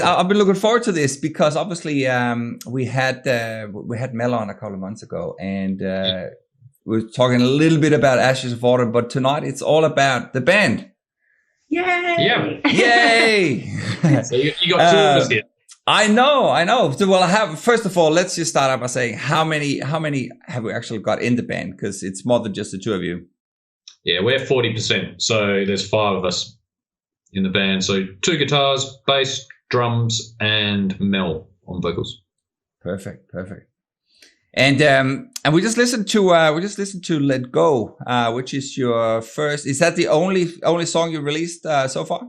I've been looking forward to this because obviously we had Mel on a couple of months ago, and we were talking a little bit about Ashes of Autumn, but tonight it's all about the band. Yay! Yeah. Yay! So you got two of us here. I know. So, well, first of all, let's just start out by saying how many have we actually got in the band? Because it's more than just the two of you. Yeah, we're 40%. So there's 5 of us in the band. So 2 guitars, bass, drums, and Mel on vocals. Perfect. And we just listened to Let Go, which is your first. Is that the only song you released so far?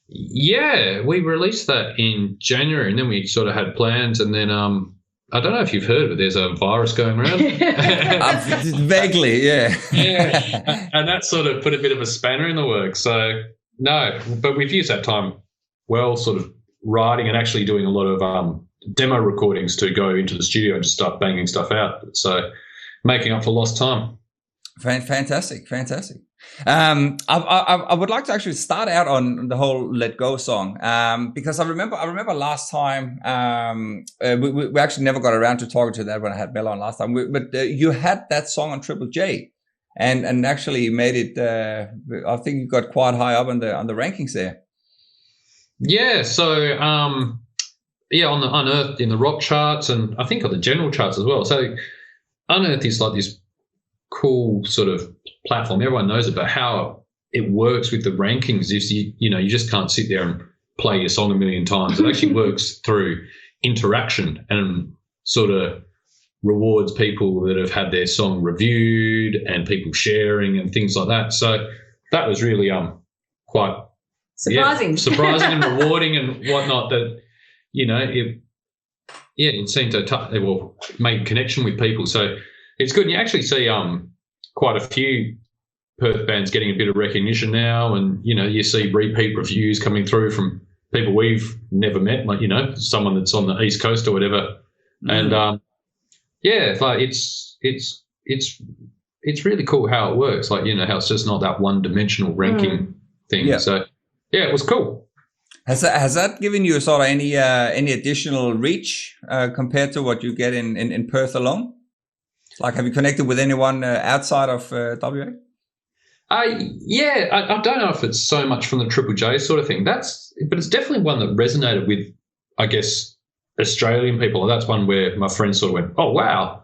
Yeah, we released that in January, and then we sort of had plans, and then I don't know if you've heard, but there's a virus going around. Vaguely, yeah. Yeah, and that sort of put a bit of a spanner in the works. So no, but we've used that time well, sort of writing and actually doing a lot of demo recordings to go into the studio and just start banging stuff out. So making up for lost time. Fantastic. I would like to actually start out on the whole "Let Go" song because I remember last time we actually never got around to talking to that when I had Bella on last time. But you had that song on Triple J, and actually made it. I think you got quite high up on the rankings there. Yeah. So on the Unearthed in the rock charts, and I think on the general charts as well. So Unearthed is like this cool sort of platform. Everyone knows about how it works with the rankings. Is you just can't sit there and play your song a million times. It actually works through interaction and sort of rewards people that have had their song reviewed and people sharing and things like that. So that was really quite surprising and rewarding and whatnot. That it seemed to make connection with people. So it's good. And you actually see quite a few Perth bands getting a bit of recognition now, and you see repeat reviews coming through from people we've never met, like someone that's on the East Coast or whatever. And it's really cool how it works. Like how it's just not that one-dimensional ranking thing. Yeah. So yeah, it was cool. Has that given you sort of any additional reach compared to what you get in Perth alone? Like, have you connected with anyone outside of WA? I don't know if it's so much from the Triple J sort of thing. But it's definitely one that resonated with, I guess, Australian people. That's one where my friends sort of went, "Oh wow,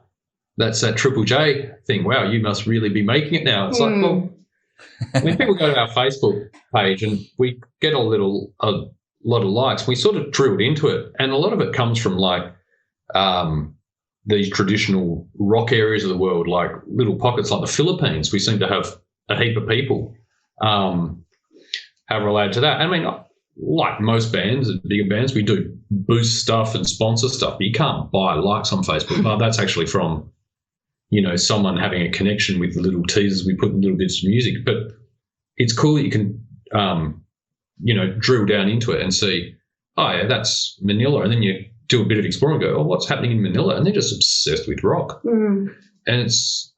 that's that Triple J thing. Wow, you must really be making it now." It's like, well, when people go to our Facebook page and we get a lot of likes, we sort of drilled into it, and a lot of it comes from like these traditional rock areas of the world, like little pockets like the Philippines. We seem to have a heap of people have related to that. I mean, like most bands, bigger bands, we do boost stuff and sponsor stuff, but you can't buy likes on Facebook. But that's actually from, someone having a connection with the little teasers we put in little bits of music. But it's cool that you can, drill down into it and see, oh, yeah, that's Manila. And then you do a bit of exploring and go, oh, what's happening in Manila? And they're just obsessed with rock. And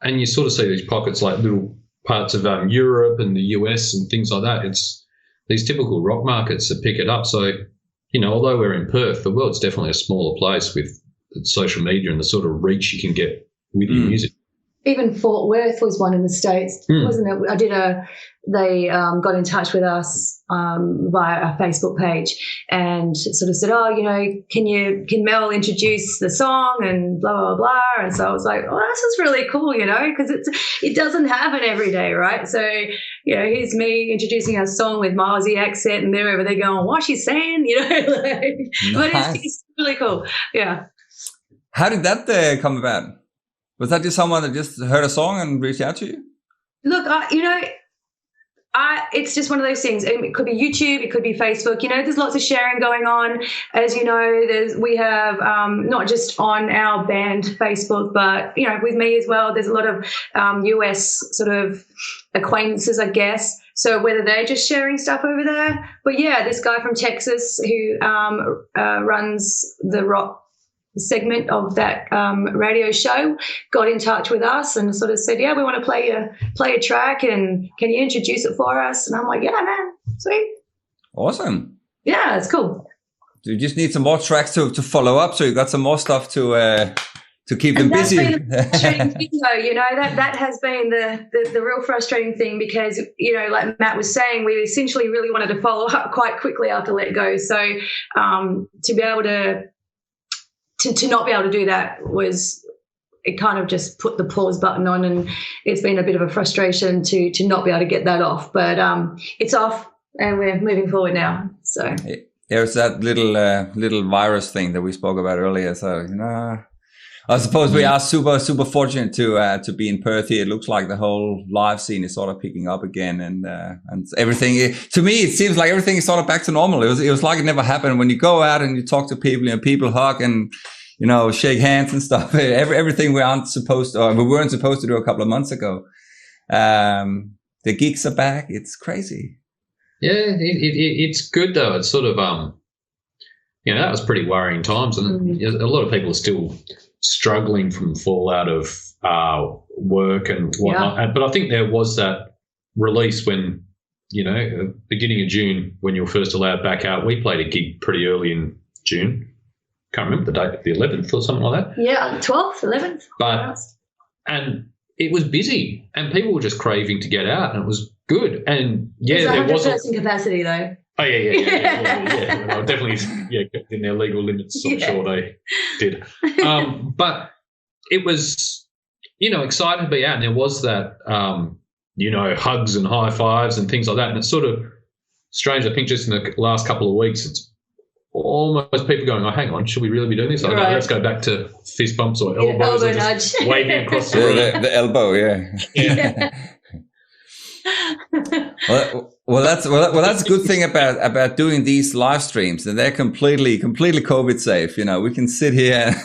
you sort of see these pockets like little parts of Europe and the US and things like that. It's these typical rock markets that pick it up. So, although we're in Perth, the world's definitely a smaller place with social media and the sort of reach you can get with your music. Even Fort Worth was one in the States, wasn't it? They got in touch with us via our Facebook page and sort of said, oh, can Mel introduce the song and blah, blah, blah. And so I was like, oh, this is really cool, because it doesn't happen every day, right? So, here's me introducing a song with my Aussie accent and they're over there going, what's she saying? But it's really cool. Yeah. How did that come about? Was that just someone that just heard a song and reached out to you? Look, it's just one of those things. It could be YouTube, it could be Facebook. There's lots of sharing going on. As you know, we have not just on our band Facebook, but with me as well. There's a lot of US sort of acquaintances, I guess. So whether they're just sharing stuff over there, but yeah, this guy from Texas who runs the rock segment of that radio show got in touch with us and sort of said, yeah, we want to play a track and can you introduce it for us? And I'm like, yeah, man, sweet. Awesome. Yeah, it's cool. you just need some more tracks to follow up. So you got some more stuff to keep them busy. That's been the frustrating thing, though. You know, that has been the real frustrating thing, because, you know, like Matt was saying, we essentially really wanted to follow up quite quickly after Let Go. So to be able to not be able to do that was, it kind of just put the pause button on, and it's been a bit of a frustration to not be able to get that off. But it's off, and we're moving forward now. So there's that little virus thing that we spoke about earlier. So, you know, I suppose we are super fortunate to be in Perth here. It looks like the whole live scene is sort of picking up again, and everything. To me, it seems like everything is sort of back to normal. It was like it never happened. When you go out and you talk to people, and people hug and, you know, shake hands and stuff. Everything we weren't supposed to do a couple of months ago. The gigs are back. It's crazy. Yeah, it's good though. It's sort of you know, that was pretty worrying times, and a lot of people are still struggling from fallout of work and whatnot. Yeah. But I think there was that release when, you know, beginning of June, when you were first allowed back out. We played a gig pretty early in June. Can't remember the date, the 11th or something like that. Yeah, 12th, 11th. And it was busy, and people were just craving to get out, and it was good. And yeah, there was 100 person capacity though. Oh yeah. Well, definitely, in their legal limits. I'm sure they did. But it was, you know, exciting to be out, and there was that, you know, hugs and high fives and things like that. And it's sort of strange. I think just in the last couple of weeks, it's almost people going, oh, hang on, should we really be doing this? Oh, no, let's go back to fist bumps or elbows, elbow nudge, waving across the room. The elbow, yeah. Well, that's a good thing about doing these live streams, and they're completely COVID safe. You know, we can sit here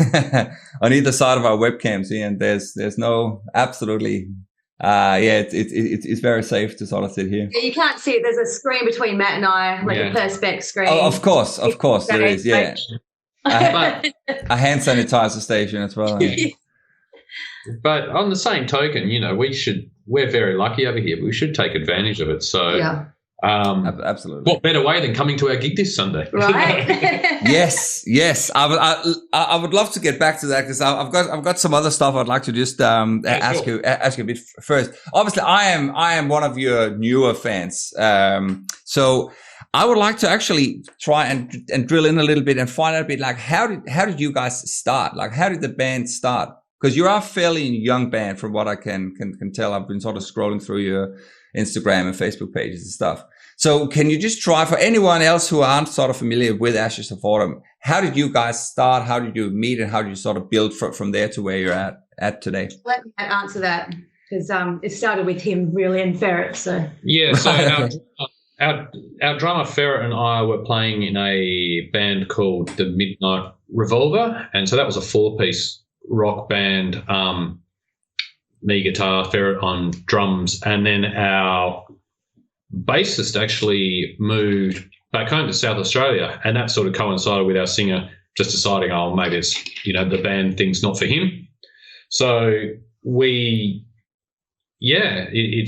on either side of our webcams here, and there's no absolutely. It's very safe to sort of sit here. Yeah, you can't see it. There's a screen between Matt and I, like a perspex screen. Oh, of course, there is. Yeah, a hand sanitizer station as well. But on the same token, you know, we're very lucky over here, but we should take advantage of it. So, absolutely. What better way than coming to our gig this Sunday? Right. Yes. I would love to get back to that, because I've got some other stuff I'd like to just ask you a bit first. Obviously, I am one of your newer fans, so I would like to actually try and drill in a little bit and find out a bit, like, how did you guys start? Like, how did the band start? Because you are a fairly young band, from what I can tell. I've been sort of scrolling through your Instagram and Facebook pages and stuff. So can you just try, for anyone else who aren't sort of familiar with Ashes of Autumn, how did you guys start? How did you meet, and how did you sort of build from there to where you're at today? Let me answer that, because it started with him really and Ferret. So yeah, so our drummer Ferret and I were playing in a band called the Midnight Revolver, and so that was a 4-piece rock band, me guitar, Ferret on drums, and then our bassist actually moved back home to South Australia, and that sort of coincided with our singer just deciding, oh, maybe it's, you know, the band thing's not for him. So it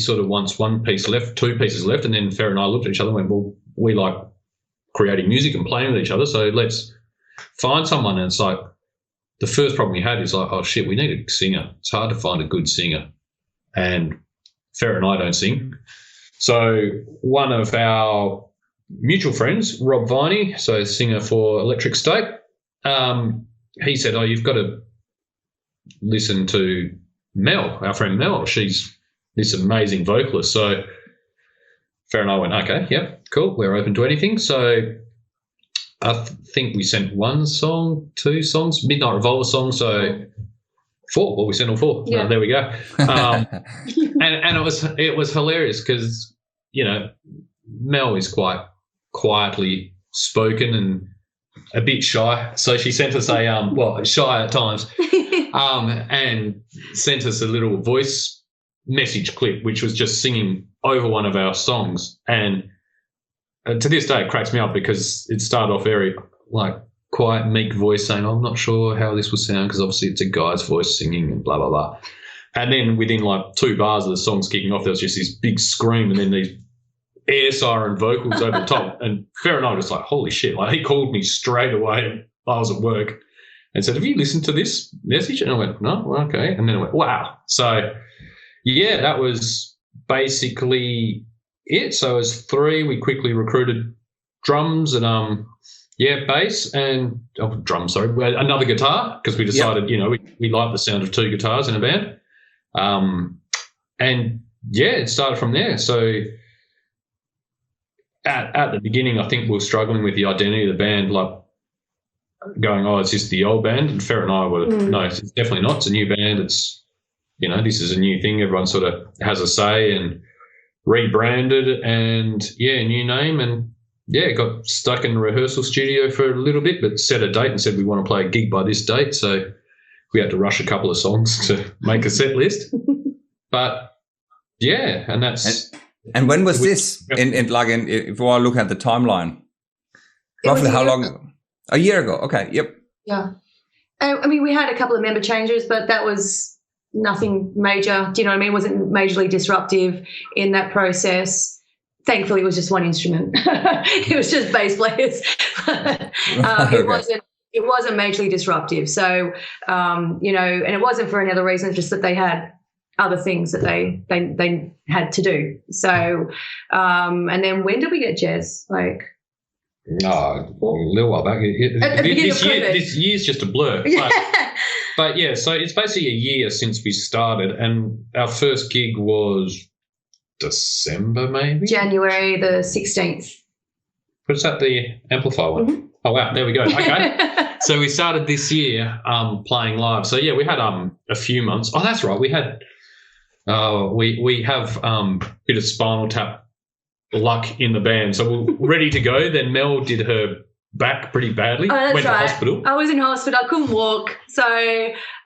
sort of, once one piece left, 2 pieces left, and then Ferret and I looked at each other and went, well, we like creating music and playing with each other, so let's find someone. And it's like, the first problem we had is like, oh, shit, we need a singer. It's hard to find a good singer. And Ferret and I don't sing. So one of our mutual friends, Rob Viney, so singer for Electric State, he said, oh, you've got to listen to Mel, our friend Mel. She's this amazing vocalist. So Ferret and I went, okay, yep, cool, we're open to anything. So I think we sent 1 song, 2 songs, Midnight Revolver song, so 4. Well, we sent all 4. Yeah. There we go. And it was hilarious because, you know, Mel is quite quietly spoken and a bit shy, so she sent us shy at times, and sent us a little voice message clip, which was just singing over one of our songs. And to this day, it cracks me up because it started off very like quiet, meek voice saying, I'm not sure how this will sound because obviously it's a guy's voice singing and blah, blah, blah. And then within like 2 bars of the songs kicking off, there was just this big scream and then these air siren vocals over the top. And Fer and I were just like, holy shit. Like, he called me straight away. I was at work and said, have you listened to this message? And I went, no, well, okay. And then I went, wow. So, yeah, that was basically it. So as 3, we quickly recruited drums and, bass and another guitar, because we decided, we like the sound of 2 guitars in a band. It started from there. So at the beginning, I think we were struggling with the identity of the band, like going, oh, it's just the old band. And Fer and I were, no, it's definitely not. It's a new band. It's, this is a new thing. Everyone sort of has a say, and rebranded and, new name. And, got stuck in the rehearsal studio for a little bit, but set a date and said we want to play a gig by this date. So we had to rush a couple of songs to make a set list. But, and that's... And when was this? If you want to look at the timeline, roughly how long? A year ago. Okay. Yep. Yeah. I mean, we had a couple of member changes, but that was nothing major. Do you know what I mean? It wasn't majorly disruptive in that process. Thankfully, it was just one instrument. It was just bass players. It wasn't majorly disruptive. So, and it wasn't for any other reason, just that they had other things that they had to do. So, and then when did we get Jez? Like, a little while back. This year's just a blur. But so it's basically a year since we started, and our first gig was December, maybe? January the 16th. But is that the Amplify one? Mm-hmm. Oh, wow, there we go. Okay. So we started this year playing live. So, we had a few months. Oh, that's right. We had we have a bit of Spinal Tap luck in the band. So we're ready to go. Then Mel did her back pretty badly. Oh, that's went right. to hospital. I was in hospital. I couldn't walk. So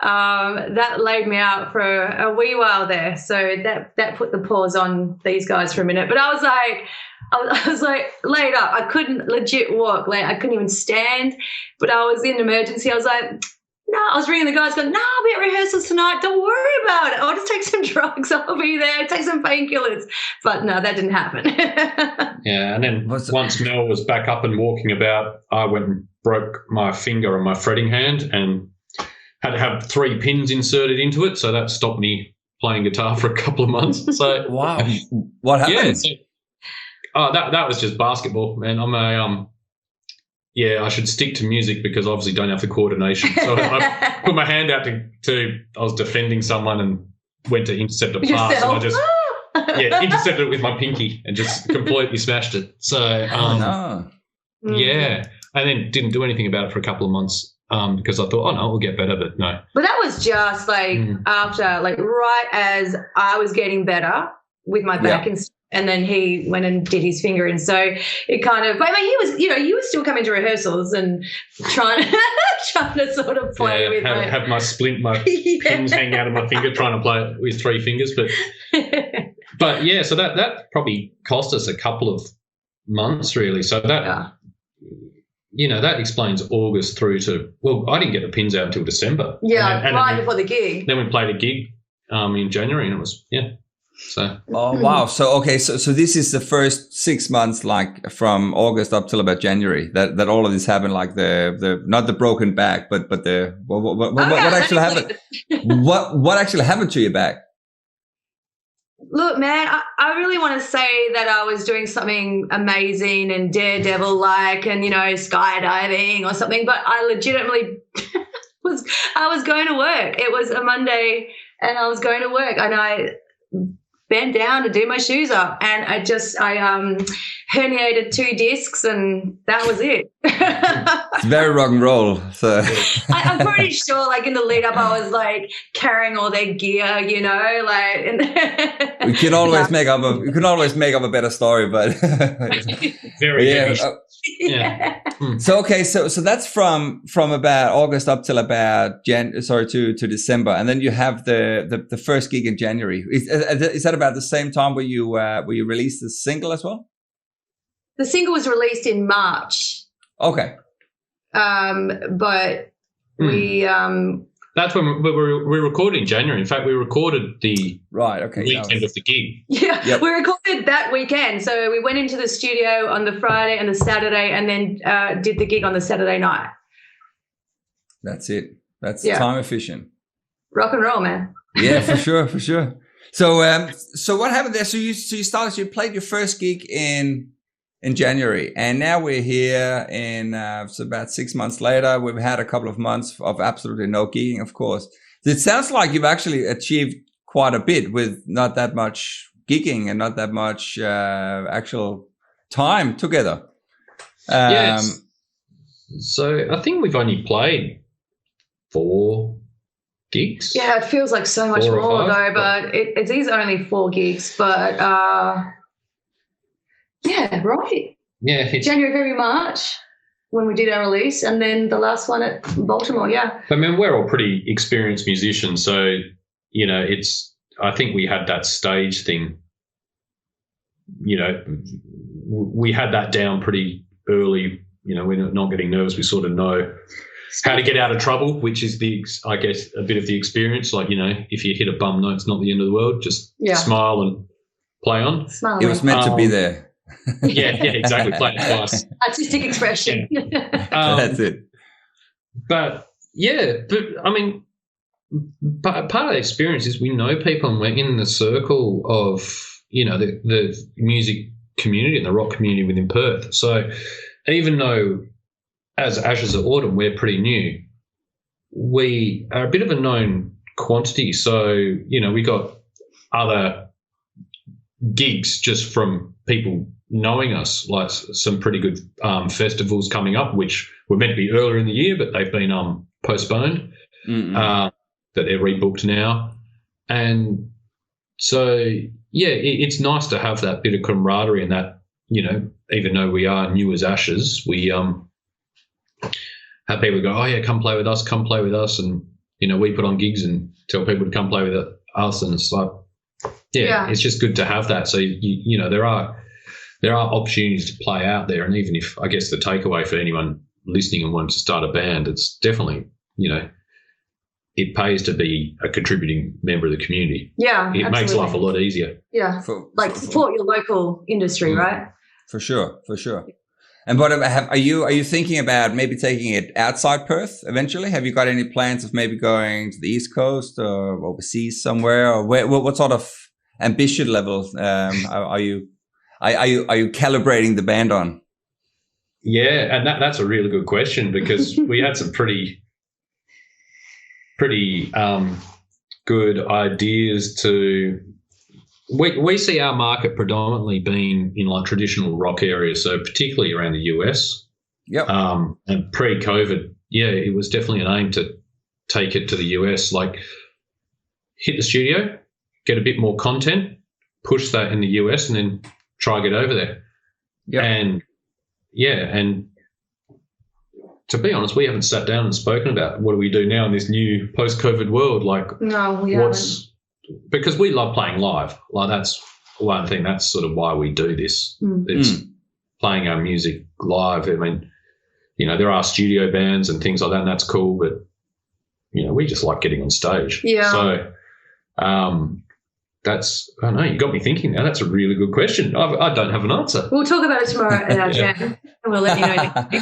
that laid me out for a wee while there. So that put the pause on these guys for a minute. But I was like laid up. I couldn't legit walk. Like, I couldn't even stand. But I was in emergency. I was like, no, I was ringing the guys going, no, I'll be at rehearsals tonight. Don't worry about it. I'll just take some drugs. I'll be there. Take some painkillers. But no, that didn't happen. And then once Mel was back up and walking about, I went and broke my finger on my fretting hand and had to have 3 pins inserted into it. So that stopped me playing guitar for a couple of months. So wow, what happened? That was just basketball, man. I'm a I should stick to music because obviously don't have the coordination. So I put my hand out to I was defending someone and went to intercept a pass, and I just intercepted it with my pinky and just completely smashed it. So and then didn't do anything about it for a couple of months because I thought, oh no, we'll get better, but no. But that was just like after, like right as I was getting better with my back and then he went and did his finger. And so it kind of, I mean, he was still coming to rehearsals and trying to sort of play with have my pins hanging out of my finger, trying to play it with 3 fingers. But so that probably cost us a couple of months really. So that, that explains August through to, I didn't get the pins out until December. Yeah, right before the gig. Then we played a gig in January and it was, So. Oh wow! So so this is the first 6 months, like from August up till about January, that all of this happened. Like the not the broken back, but the what actually happened? What actually happened to your back? Look, man, I really want to say that I was doing something amazing and daredevil-like, and skydiving or something, but I legitimately I was going to work. It was a Monday, and I was going to work, and I bent down to do my shoes up, and I herniated 2 discs, and that was it. It's very rock and roll. So I'm pretty sure, like in the lead up, I was like carrying all their gear, like. We can always make up a better story, but very heavy. So that's from about August up till about to December, and then you have the first gig in January. Is that about the same time where you released the single as well? The single was released in March. Okay. But we That's when we recorded in January. In fact, we recorded the weekend of the gig. Yeah, Yep. we recorded that weekend. So we went into the studio on the Friday and the Saturday, and then did the gig on the Saturday night. That's it. That's time efficient. Rock and roll, man. Yeah, for sure, for sure. So, so what happened there? So you played your first gig in January, and now we're here in so about 6 months later. We've had a couple of months of absolutely no gigging, of course. It sounds like you've actually achieved quite a bit with not that much gigging and not that much actual time together. Yes. So I think we've only played 4 gigs. Yeah, it feels like so much 4 or more 5, though, but it is only 4 gigs. But yeah, right. Yeah, January, February, March when we did our release, and then the last one at Baltimore. Yeah. I mean, we're all pretty experienced musicians, so you know, I think we had that stage thing. You know, we had that down pretty early. You know, we're not getting nervous. We sort of know how to get out of trouble, which is I guess, a bit of the experience. Like, you know, if you hit a bum note, it's not the end of the world. Just smile and play on. Smile. It was meant to be there. Yeah, exactly. Play it twice. Artistic expression. That's it. But I mean, part of the experience is we know people and we're in the circle of, you know, the music community and the rock community within Perth. So even though as Ashes of Autumn we're pretty new, we are a bit of a known quantity. So, you know, we got other gigs just from people knowing us, like some pretty good festivals coming up, which were meant to be earlier in the year, but they've been postponed, that they're rebooked now. And so, yeah, it's nice to have that bit of camaraderie and that, you know, even though we are new as Ashes, we have people go, oh, yeah, come play with us. And, you know, we put on gigs and tell people to come play with us. And it's like, yeah, it's just good to have that. So, you know, there are opportunities to play out there. And even if, I guess, the takeaway for anyone listening and wanting to start a band, it's definitely, you know, it pays to be a contributing member of the community. Yeah, it makes life a lot easier. Yeah, support your local industry, right? For sure. And what are you thinking about maybe taking it outside Perth eventually? Have you got any plans of maybe going to the East Coast or overseas somewhere, or what sort of ambition levels are you calibrating the band on? Yeah, and that's a really good question, because we had some pretty good ideas to. We see our market predominantly being in like traditional rock areas, so particularly around the US. Yep. And pre-COVID, it was definitely an aim to take it to the US, like hit the studio, get a bit more content, push that in the US, and then try get over there. Yep. And to be honest, we haven't sat down and spoken about what do we do now in this new post-COVID world. Like, no, we haven't. Because we love playing live. Like, that's one thing. That's sort of why we do this. It's playing our music live. I mean, you know, there are studio bands and things like that, and that's cool. But, you know, we just like getting on stage. Yeah. So that's, I don't know, you got me thinking now. That's a really good question. I don't have an answer. We'll talk about it tomorrow at our jam, and we'll let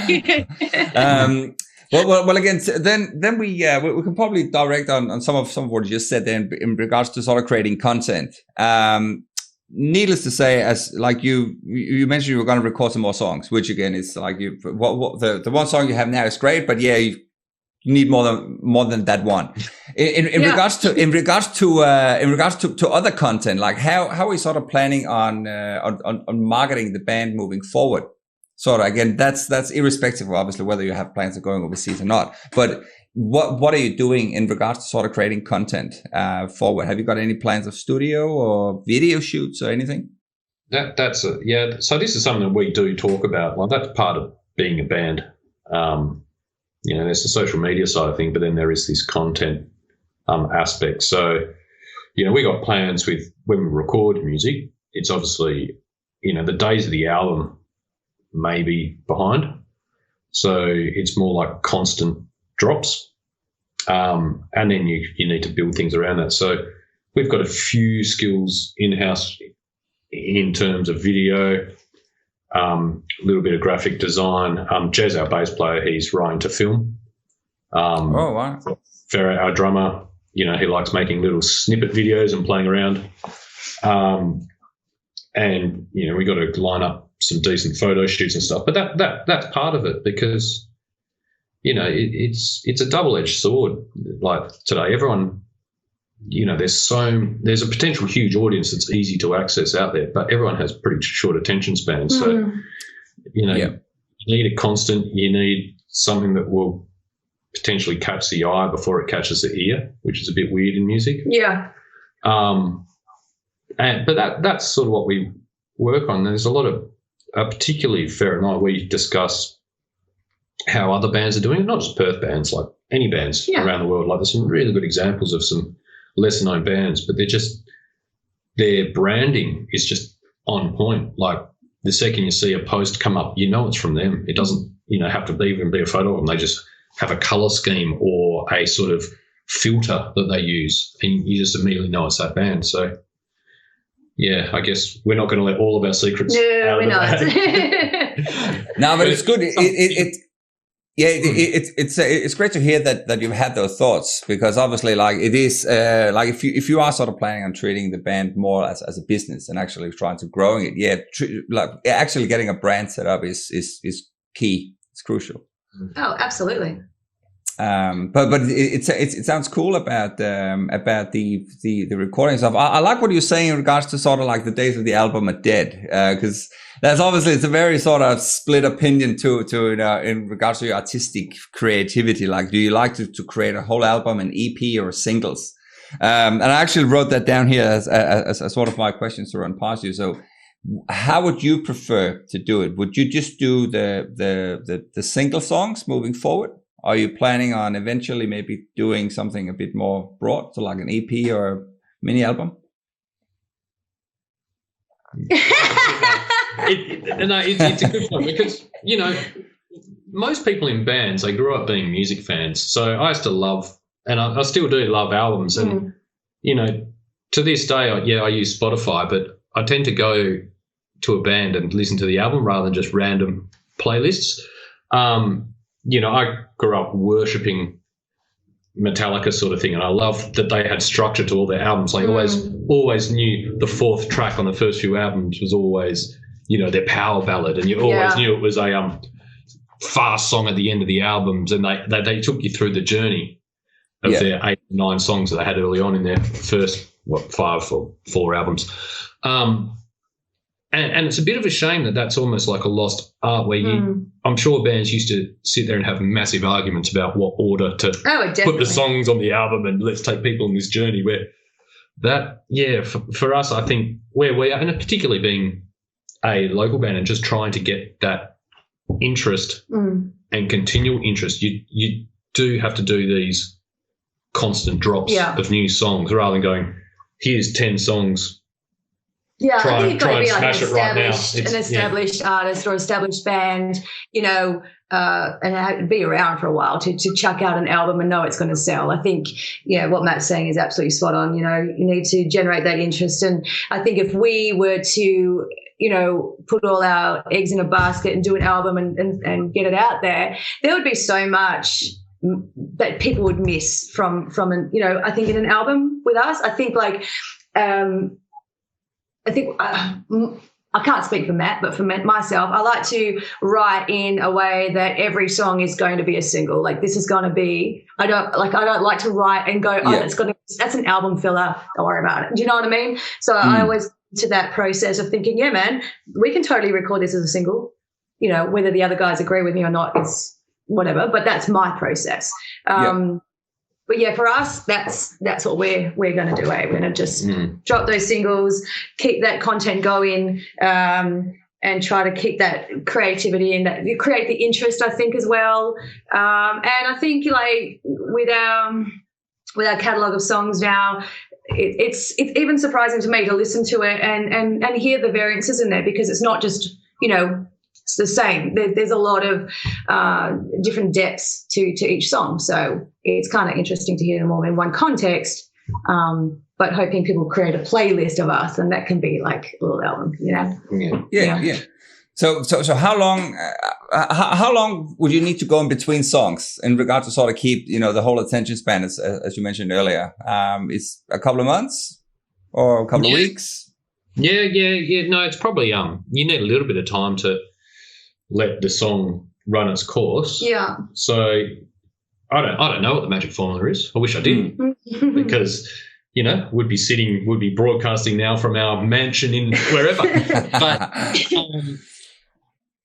you know. Well, again, then we can probably direct on some of what you just said there in regards to sort of creating content. Needless to say, as like you mentioned, you were going to record some more songs, which again is like the one song you have now is great, but you need more than that one. In regards to other content, like how are we sort of planning on marketing the band moving forward? Sort of, again, that's irrespective of obviously whether you have plans of going overseas or not. But what are you doing in regards to sort of creating content forward? Have you got any plans of studio or video shoots or anything? So this is something that we do talk about. Well, that's part of being a band. You know, there's the social media side of thing, but then there is this content aspect. So, you know, we got plans with when we record music. It's obviously, you know, the days of the album may be behind. So it's more like constant drops. And then you need to build things around that. So we've got a few skills in-house in terms of video, a little bit of graphic design. Jez, our bass player, he's writing to film. Oh, wow. Ferret, our drummer, he likes making little snippet videos and playing around. And, we got to line up some decent photo shoots and stuff. But that's part of it because, it's a double-edged sword. Like today, everyone, there's a potential huge audience that's easy to access out there, but everyone has pretty short attention spans. So, you need a constant, you need something that will potentially catch the eye before it catches the ear, which is a bit weird in music. Yeah. But that's sort of what we work on. There's a lot of, particularly Ferret and I, we discuss how other bands are doing it, not just Perth bands, like any bands around the world. Like there's some really good examples of some lesser known bands, but their branding is just on point. Like the second you see a post come up, it's from them. It doesn't, have to even be a photo of them. They just have a colour scheme or a sort of filter that they use, and you just immediately know it's that band. So, yeah, I guess we're not going to let all of our secrets out. We're not. No, but it's good. It's great to hear that you've had those thoughts, because obviously, like, it is like if you are sort of planning on treating the band more as a business and actually trying to growing it, actually getting a brand set up is key. It's crucial. Oh, absolutely. But it sounds cool about the recording stuff. I like what you're saying in regards to sort of like the days of the album are dead, because that's obviously, it's a very sort of split opinion to in regards to your artistic creativity. Like, do you like to create a whole album, an EP, or singles? And I actually wrote that down here as one of my questions to run past you. So, how would you prefer to do it? Would you just do the single songs moving forward? Are you planning on eventually maybe doing something a bit more broad, so like an EP or a mini album? It's a good point, because, most people in bands, they grew up being music fans. So I used to love, and I still do love albums. And, to this day, I use Spotify, but I tend to go to a band and listen to the album rather than just random playlists. I grew up worshipping Metallica sort of thing, and I love that they had structure to all their albums. Like always knew the fourth track on the first few albums was always, their power ballad, and you always knew it was a fast song at the end of the albums, and they took you through the journey of their 8 or 9 songs that they had early on in their first 5 or 4 albums. And it's a bit of a shame that that's almost like a lost art, where I'm sure bands used to sit there and have massive arguments about what order to put the songs on the album, and let's take people on this journey, where that, for us, I think where we are, and particularly being a local band and just trying to get that interest and continual interest, you do have to do these constant drops of new songs rather than going, here's 10 songs. Yeah, I think you've got to be like an established artist or established band, and be around for a while to chuck out an album and know it's going to sell. I think, what Matt's saying is absolutely spot on. You need to generate that interest. And I think if we were to, put all our eggs in a basket and do an album and get it out there would be so much that people would miss from an, I think in an album with us, I think I can't speak for Matt, but for myself, I like to write in a way that every song is going to be a single. Like, this is going to be, I don't like to write and go, that's an album filler. Don't worry about it. Do you know what I mean? So I always to that process of thinking, yeah, man, we can totally record this as a single. Whether the other guys agree with me or not is whatever, but that's my process. But yeah, for us, that's what we're going to do. We're going to just drop those singles, keep that content going, and try to keep that creativity and that create the interest, I think, as well. And I think like with our catalogue of songs now, it's even surprising to me to listen to it and hear the variances in there, because it's not just it's the same. There's a lot of different depths to each song. So it's kind of interesting to hear them all in one context, but hoping people create a playlist of us, and that can be like a little album, you know? Yeah. So how long would you need to go in between songs in regard to sort of keep, you know, the whole attention span, as you mentioned earlier? Is a couple of months or a couple of weeks? Yeah. No, it's probably you need a little bit of time to let the song run its course. Yeah. So I don't know what the magic formula is. I wish I did, because, you know, would be broadcasting now from our mansion in wherever. But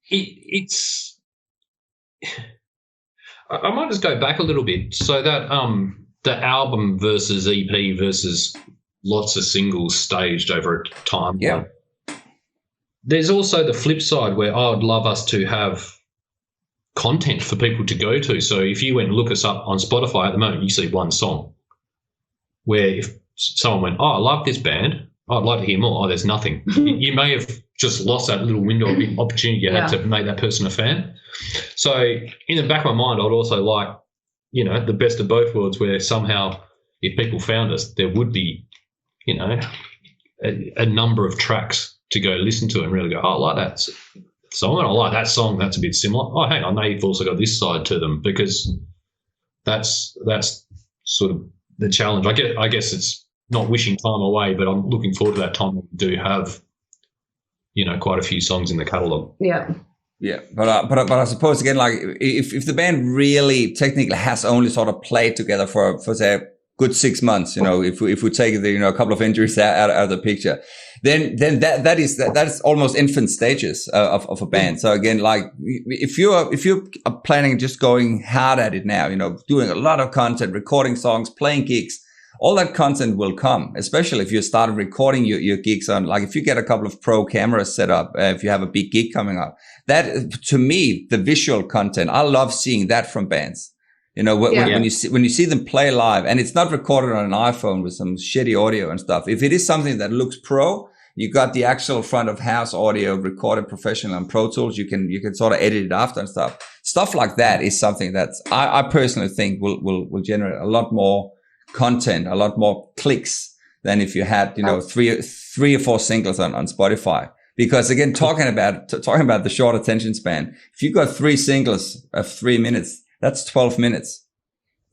it's. I might just go back a little bit. So that the album versus EP versus lots of singles staged over a time. Yeah. There's also the flip side where I would love us to have content for people to go to. So if you went and look us up on Spotify at the moment, you see one song. Where if someone went, oh, I love this band, I'd like to hear more. Oh, there's nothing. You may have just lost that little window of opportunity you had to make that person a fan. So in the back of my mind, I'd also like, you know, the best of both worlds, where somehow if people found us, there would be, you know, a number of tracks to go listen to and really go, oh, I like that song, and I like that song, that's a bit similar. Oh, hang on, they've also got this side to them, because that's sort of the challenge. I guess it's not wishing time away, but I'm looking forward to that time when we do have, you know, quite a few songs in the catalogue. Yeah. Yeah, but I suppose again, like if the band really technically has only sort of played together for say a good 6 months, you know, if we take the, you know, a couple of injuries out of the picture, then that is almost infant stages of a band. So again, like if you are planning just going hard at it now, you know, doing a lot of content, recording songs, playing gigs, all that content will come, especially if you started recording your gigs on, like if you get a couple of pro cameras set up, if you have a big gig coming up. That, to me, the visual content, I love seeing that from bands. You know, when you see them play live, and it's not recorded on an iPhone with some shitty audio and stuff. If it is something that looks pro, you got the actual front of house audio recorded professional on Pro Tools. You can sort of edit it after and stuff. Stuff like that is something that's I personally think will generate a lot more content, a lot more clicks than if you had, you know, three or four singles on Spotify. Because again, talking about the short attention span, if you got 3 singles of 3 minutes, that's 12 minutes.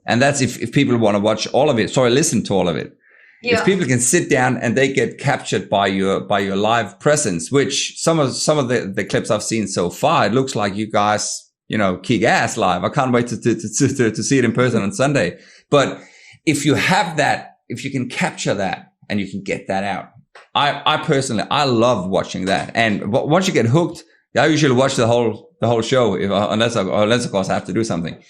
And that's if people want to watch all of it, listen to all of it. Yeah. If people can sit down and they get captured by your live presence, which some of the clips I've seen so far, it looks like you guys, you know, kick ass live. I can't wait to see it in person on Sunday. But if you have that, if you can capture that and you can get that out, I personally, I love watching that. And once you get hooked, I usually watch the whole show, unless of course I have to do something.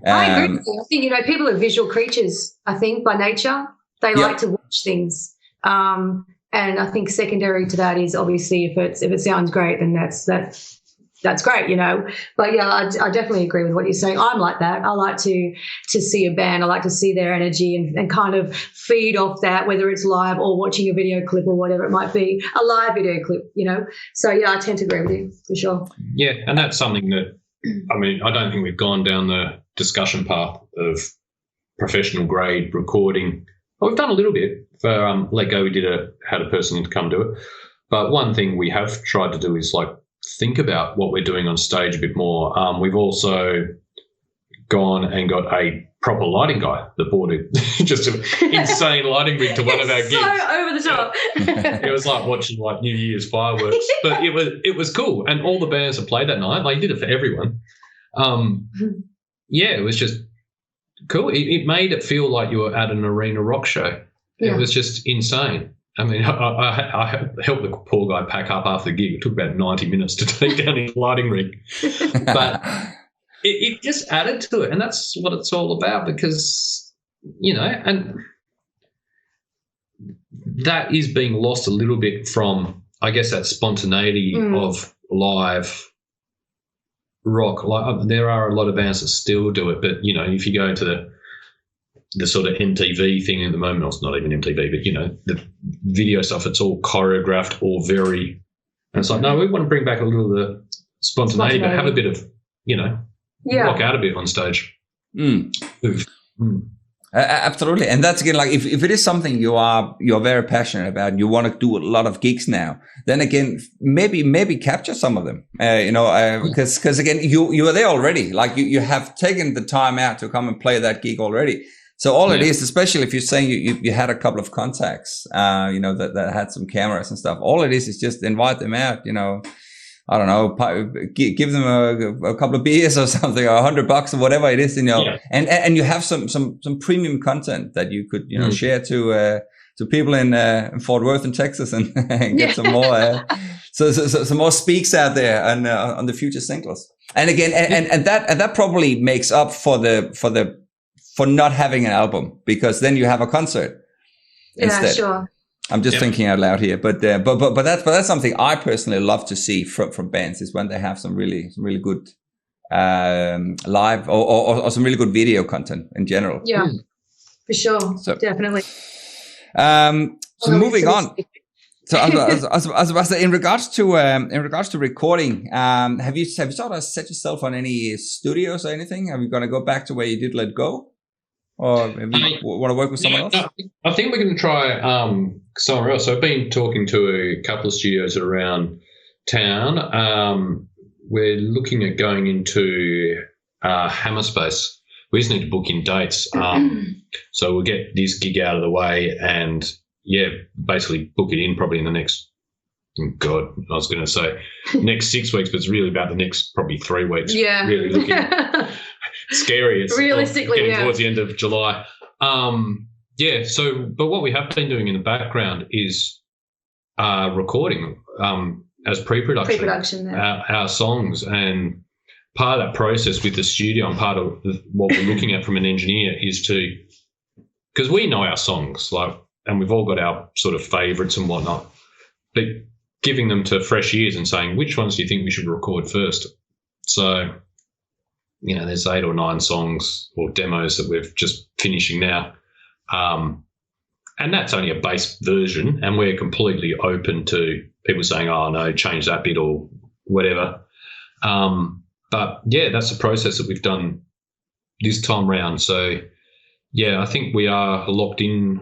I agree with you. I think, you know, people are visual creatures, I think, by nature. They like to watch things. And I think secondary to that is obviously if it sounds great, then that's great, you know. But yeah, I definitely agree with what you're saying. I'm like that. I like to see a band. I like to see their energy and kind of feed off that, whether it's live or watching a video clip or whatever it might be, a live video clip, you know. So yeah, I tend to agree with you for sure. Yeah, and that's something that, I mean, I don't think we've gone down the discussion path of professional grade recording. Well, we've done a little bit for Let Go. We had a person come do it, but one thing we have tried to do is like think about what we're doing on stage a bit more. We've also gone and got a proper lighting guy that bought just an insane lighting rig to one of our gigs. So over the top. It was like watching like New Year's fireworks, but it was cool. And all the bands that played that night, like, did it for everyone. Yeah, it was just cool. It made it feel like you were at an arena rock show. Yeah. It was just insane. I mean, I helped the poor guy pack up after the gig. It took about 90 minutes to take down his lighting rig. But it just added to it, and that's what it's all about because, you know, and that is being lost a little bit from, I guess, that spontaneity of live rock. Like, there are a lot of bands that still do it, but, you know, if you go to the sort of MTV thing at the moment, or it's not even MTV, but, you know, the video stuff, it's all choreographed or very, and it's like, no, we want to bring back a little of spontaneity, but have a bit of, rock out a bit on stage. Absolutely. And that's again, like if it is something you're very passionate about and you want to do a lot of gigs now, then again, maybe capture some of them, because again, you are there already. Like you have taken the time out to come and play that gig already. So all it is, especially if you're saying you had a couple of contacts, that had some cameras and stuff, all it is just invite them out, I don't know, give them a couple of beers or something, or $100 or whatever it is, and you have some premium content that you could, share to people in Fort Worth in Texas and get some more, some more speaks out there and on the future singles. And again, and that probably makes up for not having an album, because then you have a concert instead. Yeah, sure. I'm just thinking out loud here, but that's something I personally love to see from bands, is when they have some really good live or some really good video content in general. Yeah, for sure, so, definitely. So moving on. So I was in regards to recording, have you sort of set yourself on any studios or anything? Are you going to go back to where you did Let Go? Or maybe want to work with someone else? No, I think we're going to try somewhere else. So I've been talking to a couple of studios around town. We're looking at going into Hammer Space. We just need to book in dates. So we'll get this gig out of the way and, basically book it in probably in the next, I was going to say next 6 weeks, but it's really about the next probably 3 weeks. Yeah. Really looking scary. It's realistically getting towards the end of July. But what we have been doing in the background is recording as pre-production our songs, and part of that process with the studio and part of what we're looking at from an engineer is because we know our songs, and we've all got our sort of favourites and whatnot, but giving them to fresh ears and saying, which ones do you think we should record first? So, there's 8 or 9 songs or demos that we're just finishing now. And that's only a base version, and we're completely open to people saying, oh, no, change that bit or whatever. But, that's the process that we've done this time round. So, I think we are locked in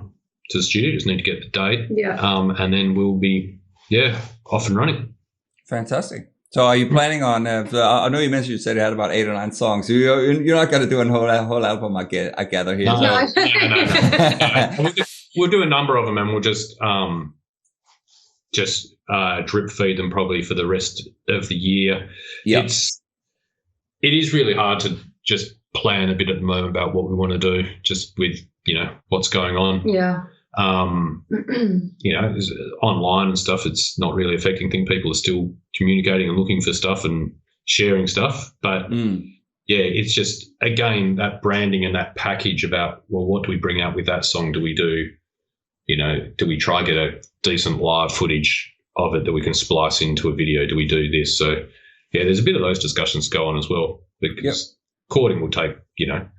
to the studio. Just need to get the date. Yeah. And then we'll be, off and running. Fantastic. So are you planning on, I know you said you had about 8 or 9 songs. So you're not going to do a whole album, I gather here. No. We'll do a number of them, and we'll just drip feed them probably for the rest of the year. Yep. It is really hard to just plan a bit at the moment about what we want to do, just with, what's going on. Yeah. Online and stuff, it's not really affecting things. People are still communicating and looking for stuff and sharing stuff. But, it's just, again, that branding and that package about, well, what do we bring out with that song? Do we do we try get a decent live footage of it that we can splice into a video? Do we do this? So, there's a bit of those discussions go on as well, because recording will take, a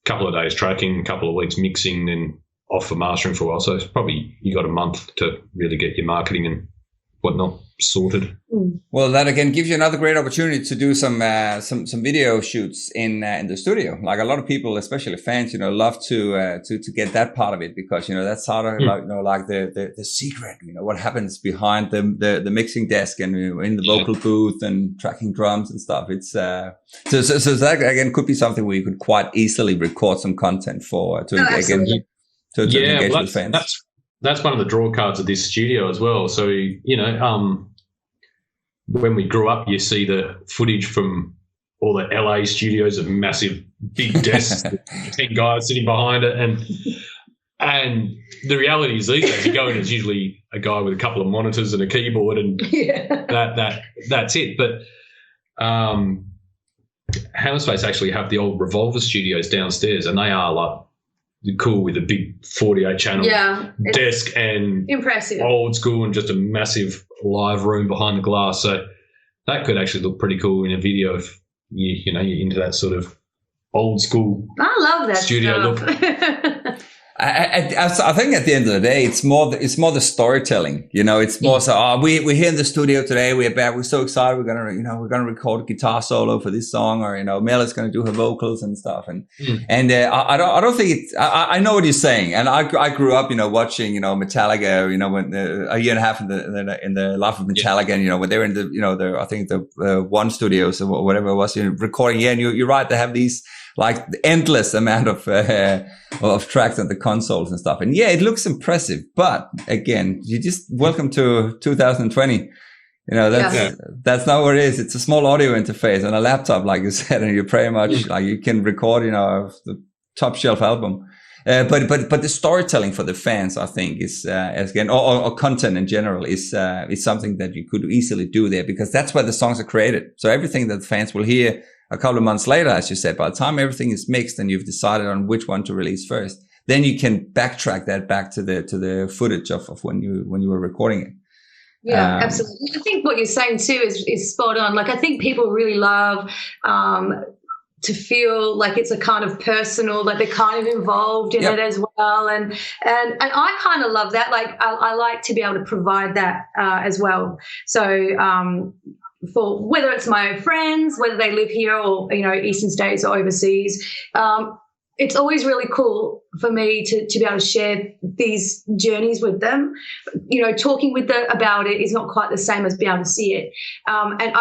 couple of days tracking, a couple of weeks mixing, then off for mastering for a while. So it's probably you got a month to really get your marketing and whatnot sorted. Well, that again gives you another great opportunity to do some video shoots in the studio. Like a lot of people, especially fans, love to get that part of it, because that's sort of like the secret. What happens behind the mixing desk and in the vocal booth and tracking drums and stuff. It's so that again could be something where you could quite easily record some content to engage with fans. That's one of the draw cards of this studio as well. So, when we grew up, you see the footage from all the LA studios of massive big desks, 10 guys sitting behind it. And the reality is these days you go in, it's usually a guy with a couple of monitors and a keyboard, and that's it. But Hammer Space actually have the old Revolver studios downstairs, and they are like cool, with a big 48 channel desk and impressive, old school, and just a massive live room behind the glass. So that could actually look pretty cool in a video if you're into that sort of old school. I love that studio stuff. look. I think at the end of the day, it's more the storytelling. It's more so. We're here in the studio today. We're so excited. We're gonna record a guitar solo for this song, or Mel is gonna do her vocals and stuff. And I don't think it's. I know what you're saying, and I grew up, watching, Metallica, when a year and a half in the life of Metallica, and when they were in the, I think the One Studios or whatever it was, recording. Yeah, and you're right. They have these like endless amount of tracks on the consoles and stuff. And yeah, it looks impressive. But again, you just welcome to 2020. That's not what it is. It's a small audio interface on a laptop, like you said, and you're pretty much like you can record, the top shelf album. But the storytelling for the fans, I think, is again, or content in general, is something that you could easily do there, because that's where the songs are created. So everything that the fans will hear a couple of months later, as you said, by the time everything is mixed and you've decided on which one to release first, then you can backtrack that back to the footage of when you were recording it. Yeah, absolutely. I think what you're saying too is spot on. Like, I think people really love to feel like it's a kind of personal, like they're kind of involved in it as well. And I kind of love that. Like, I like to be able to provide that as well. So, for whether it's my friends, whether they live here or, Eastern States or overseas, it's always really cool for me to be able to share these journeys with them. Talking with them about it is not quite the same as being able to see it. And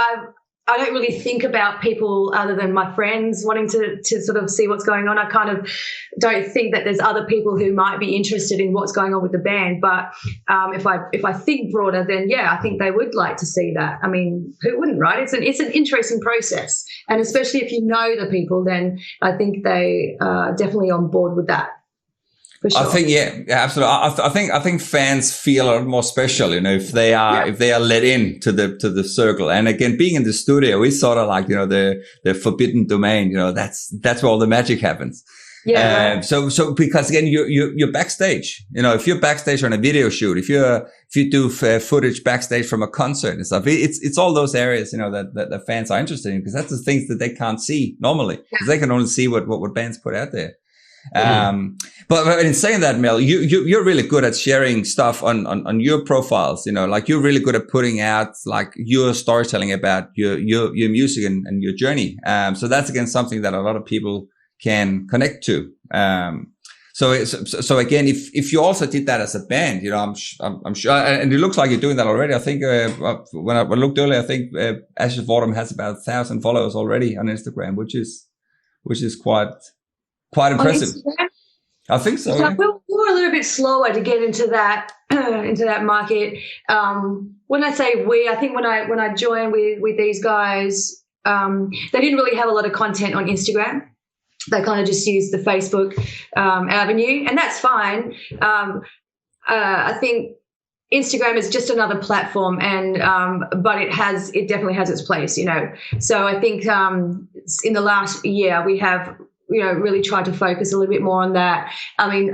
I don't really think about people other than my friends wanting to sort of see what's going on. I kind of don't think that there's other people who might be interested in what's going on with the band. But if I think broader, then yeah, I think they would like to see that. I mean, who wouldn't, right? It's an interesting process, and especially if you know the people, then I think they are definitely on board with that. Sure. I think, yeah, absolutely. I think fans feel a lot more special, if they are let in to the circle. And again, being in the studio is sort of like, the forbidden domain. That's where all the magic happens. Yeah. So because again, you're backstage. If you're backstage on a video shoot, if you do footage backstage from a concert and stuff, it's all those areas, that the fans are interested in, because that's the things that they can't see normally, because they can only see what bands put out there. But in saying that, Mel, you're really good at sharing stuff on your profiles, like you're really good at putting out like your storytelling about your music and your journey. So that's again something that a lot of people can connect to. So again, if you also did that as a band, I'm sure, and it looks like you're doing that already. I think when I looked earlier, I think Ashes of Autumn has about 1,000 followers already on Instagram, which is quite impressive. I think so. So we were a little bit slower to get into that market. When I say we, I think when I joined with these guys, they didn't really have a lot of content on Instagram. They kind of just used the Facebook avenue, and that's fine. I think Instagram is just another platform, and but it definitely has its place, So I think in the last year we have really tried to focus a little bit more on that. I mean,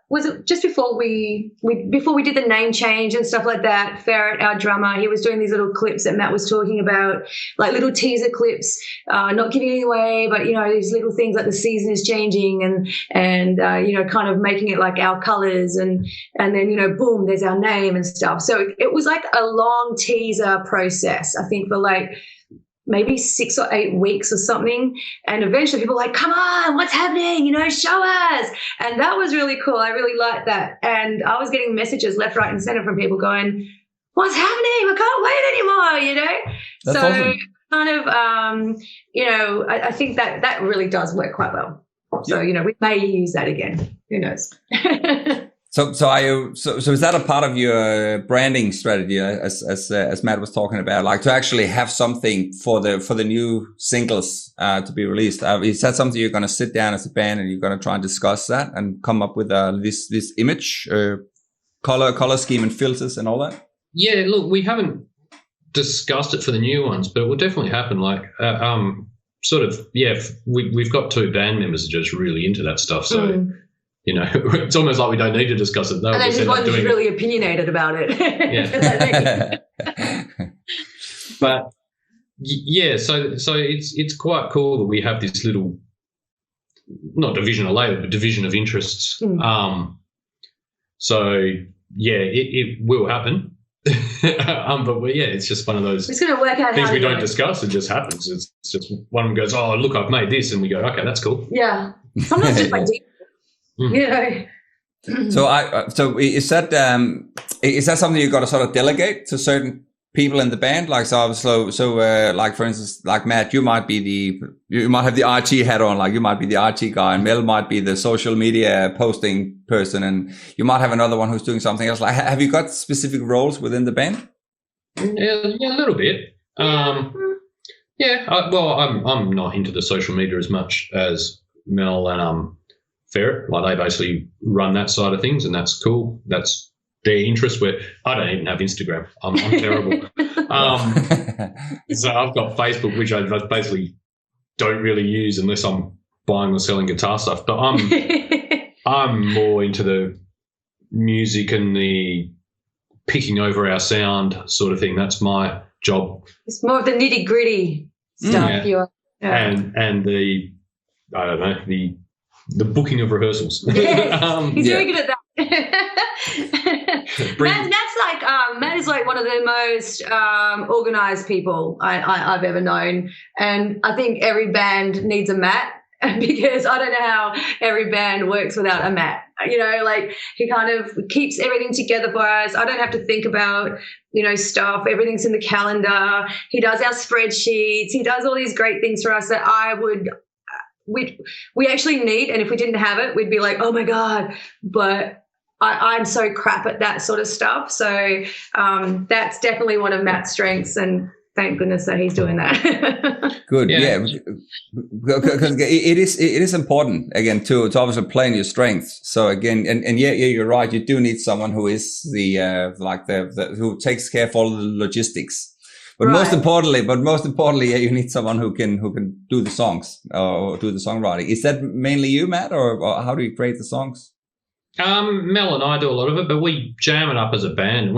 was it just before we did the name change and stuff like that? Ferret, our drummer, he was doing these little clips that Matt was talking about, like little teaser clips, not giving it away, but these little things like the season is changing and kind of making it like our colors, and then boom, there's our name and stuff. So it was like a long teaser process, I think, for like maybe 6 or 8 weeks or something. And eventually people were like, come on, what's happening? Show us. And that was really cool. I really liked that. And I was getting messages left, right, and center from people going, what's happening? I can't wait anymore, That's so awesome. Kind of, I think that really does work quite well. So, we may use that again. Who knows? So is that a part of your branding strategy, as Matt was talking about, like to actually have something for the new singles to be released? Is that something you're going to sit down as a band and you're going to try and discuss that and come up with this image, color scheme and filters and all that? Yeah, look, we haven't discussed it for the new ones, but it will definitely happen. Like we've got 2 band members that are just really into that stuff, so. It's almost like we don't need to discuss it. And there's one who's really opinionated about it. Yeah. But yeah, so it's quite cool that we have this little not division of labour, but division of interests. So yeah, it will happen. But it's just one of those it's going to work out things how we don't do it. discuss. It just happens. It's just one of them goes, oh, look, I've made this, and we go, okay, that's cool. Yeah. Sometimes just by default, you know. So is that something you got to sort of delegate to certain people in the band? Like like for instance, like Matt, you might have the RT hat on, like you might be the RT guy, and Mel might be the social media posting person, and you might have another one who's doing something else. Like, have you got specific roles within the band? Yeah, a little bit. I'm not into the social media as much as Mel and Ferret. Like, they basically run that side of things, and that's cool. That's their interest, where I don't even have Instagram. I'm terrible. So I've got Facebook, which I basically don't really use unless I'm buying or selling guitar stuff. But I'm more into the music and the picking over our sound sort of thing. That's my job. It's more of the nitty gritty stuff. And the, I don't know, the booking of rehearsals. Yes, he's very good at that. Matt is like one of the most organised people I've ever known, and I think every band needs a Matt, because I don't know how every band works without a Matt. You know, like, he kind of keeps everything together for us. I don't have to think about, stuff. Everything's in the calendar. He does our spreadsheets. He does all these great things for us that we actually need, and if we didn't have it, we'd be like, oh my God. But I'm so crap at that sort of stuff. So that's definitely one of Matt's strengths, and thank goodness that he's doing that. Good, because it is important, again, to obviously play in your strengths. So again, and you're right. You do need someone who is the who takes care of all the logistics. But right. most importantly, you need someone who can do the songs or do the songwriting. Is that mainly you, Matt, or how do you create the songs? Mel and I do a lot of it, but we jam it up as a band.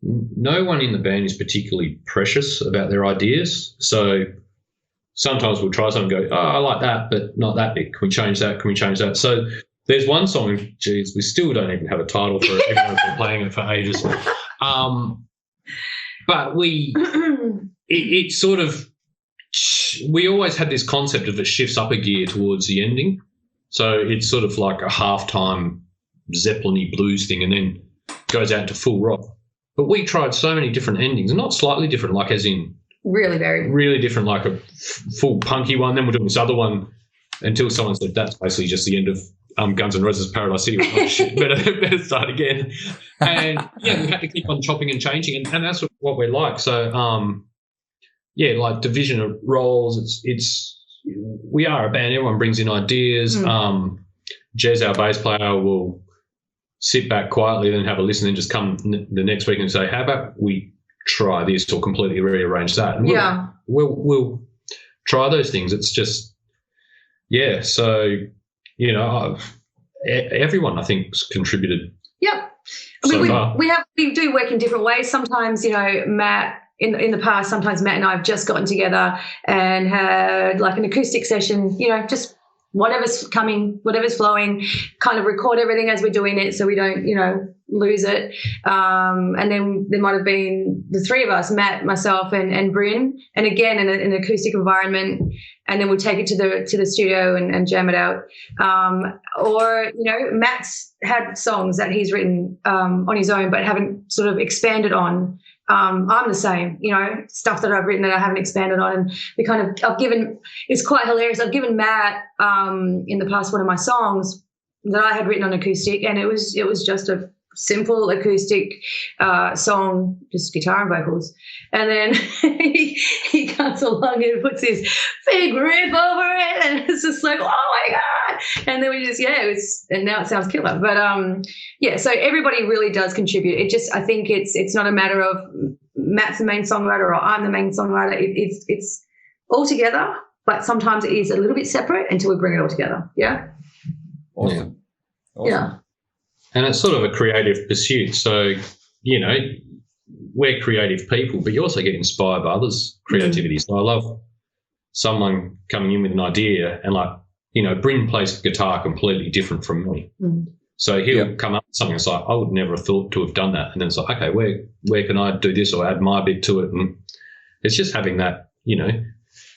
No one in the band is particularly precious about their ideas. So sometimes we'll try something and go, oh, I like that, but not that bit. Can we change that? Can we change that? So there's one song, geez, we still don't even have a title for it, even though we've been playing it for ages. But it sort of, we always had this concept of it shifts up a gear towards the ending. So it's sort of like a halftime Zeppelin-y blues thing, and then goes out to full rock. But we tried so many different endings, and not slightly different, like as in really different, like a full punky one. Then we're doing this other one until someone said that's basically just the end of Guns N' Roses' Paradise City. Oh, shit, better start again. And we had to keep on chopping and changing, and that's what we're like. So like division of roles. We are a band. Everyone brings in ideas. Jez, our bass player, will sit back quietly, then have a listen, and just come the next week and say, "How about we try this or completely rearrange that?" And we'll try those things. It's just So everyone I think's contributed. Yep. I mean, we do work in different ways. Sometimes Matt. In the past, sometimes Matt and I have just gotten together and had like an acoustic session, just whatever's coming, whatever's flowing, kind of record everything as we're doing it so we don't, lose it. And then there might have been the three of us, Matt, myself, and Bryn, and again in an acoustic environment, and then we'll take it to the studio and jam it out. Or Matt's had songs that he's written on his own but haven't sort of expanded on. I'm the same, stuff that I've written that I haven't expanded on, and it's quite hilarious. I've given Matt in the past one of my songs that I had written on acoustic, and it was just a simple acoustic song, just guitar and vocals, and then he comes along and puts this big riff over it, and it's just like, oh my God. And then we just and now it sounds killer, but so everybody really does contribute. I think it's not a matter of Matt's the main songwriter or I'm the main songwriter. It's all together, but sometimes it is a little bit separate until we bring it all together. Awesome. And it's sort of a creative pursuit. So, we're creative people, but you also get inspired by others' creativity. So I love someone coming in with an idea and like Bryn plays guitar completely different from me. So he'll come up with something that's like, I would never have thought to have done that. And then it's like, okay, where can I do this or add my bit to it? And it's just having that,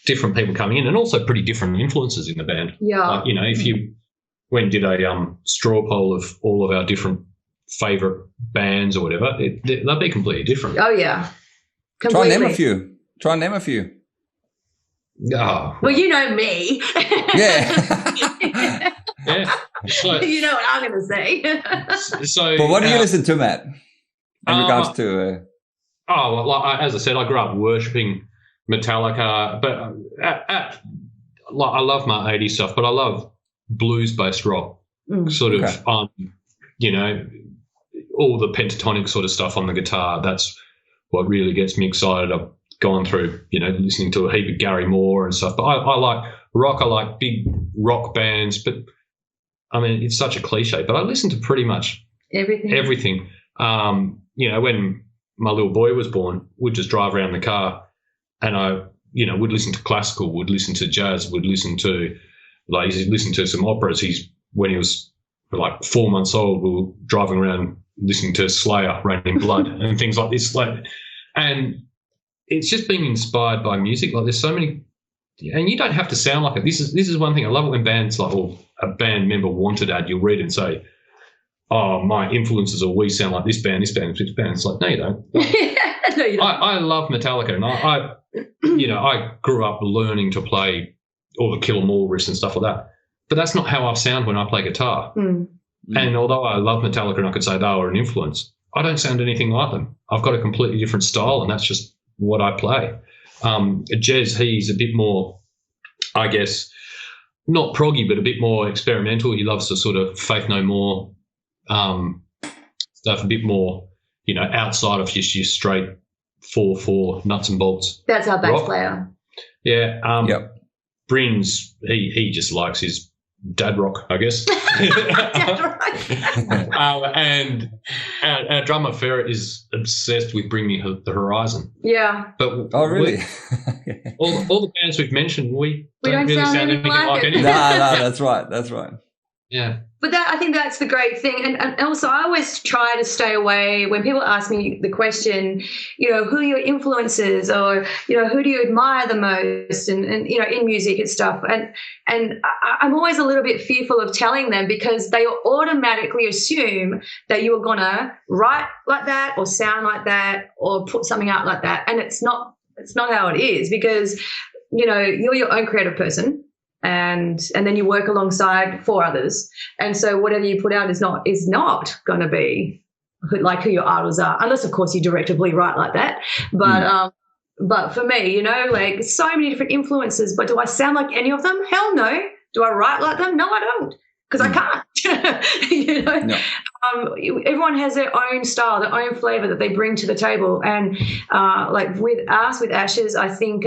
different people coming in and also pretty different influences in the band. Yeah. Like, if you went and did a straw poll of all of our different favourite bands or whatever, they'll be completely different. Oh, yeah. Completely. Try and name a few. Oh. Well, you know me. Yeah. Yeah. So, you know what I'm going to say. But what do you listen to, Matt? In regards to... as I said, I grew up worshipping Metallica, but I love my 80s stuff, but I love blues-based rock, sort of, all the pentatonic sort of stuff on the guitar. That's what really gets me excited. I've gone through, listening to a heap of Gary Moore and stuff, but I like rock. I like big rock bands, but I mean, it's such a cliche, but I listen to pretty much everything. When my little boy was born, we'd just drive around the car and I, would listen to classical, would listen to jazz, would listen to, he'd listen to some operas. When he was like 4 months old, we were driving around listening to Slayer, Rain in Blood and things like this. And it's just being inspired by music. Like there's so many, and you don't have to sound like it. This is one thing I love it when bands or a band member wanted ad, you'll read and say, "Oh, my influences, or we sound like this band, this band, this band." It's like, no, you don't. No, you don't. I love Metallica, and I grew up learning to play all the Kill 'Em All riffs and stuff like that. But that's not how I sound when I play guitar. And although I love Metallica and I could say they were an influence, I don't sound anything like them. I've got a completely different style, and that's just what I play. Jez, he's a bit more, I guess, not proggy, but a bit more experimental. He loves the sort of Faith No More stuff, a bit more, outside of just your straight 4/4 nuts and bolts. That's our bass rock. player. Yeah. Yep. Bryn's, he just likes his dad rock, I guess. And our drummer Ferret is obsessed with Bring Me the Horizon. Yeah. But really? all the bands we've mentioned, we don't really sound anything like anything. No, that's right. Yeah. But I think that's the great thing. And also I always try to stay away when people ask me the question, who are your influences, or, who do you admire the most and in music and stuff. And I'm always a little bit fearful of telling them because they automatically assume that you are going to write like that or sound like that or put something out like that. And it's not how it is, because, you're your own creative person. And then you work alongside 4 others, and so whatever you put out is not going to be like who your idols are, unless of course you directly write like that. But for me, like so many different influences. But do I sound like any of them? Hell no. Do I write like them? No, I don't, because I can't. No. Everyone has their own style, their own flavor that they bring to the table, and like with us, with Ashes, I think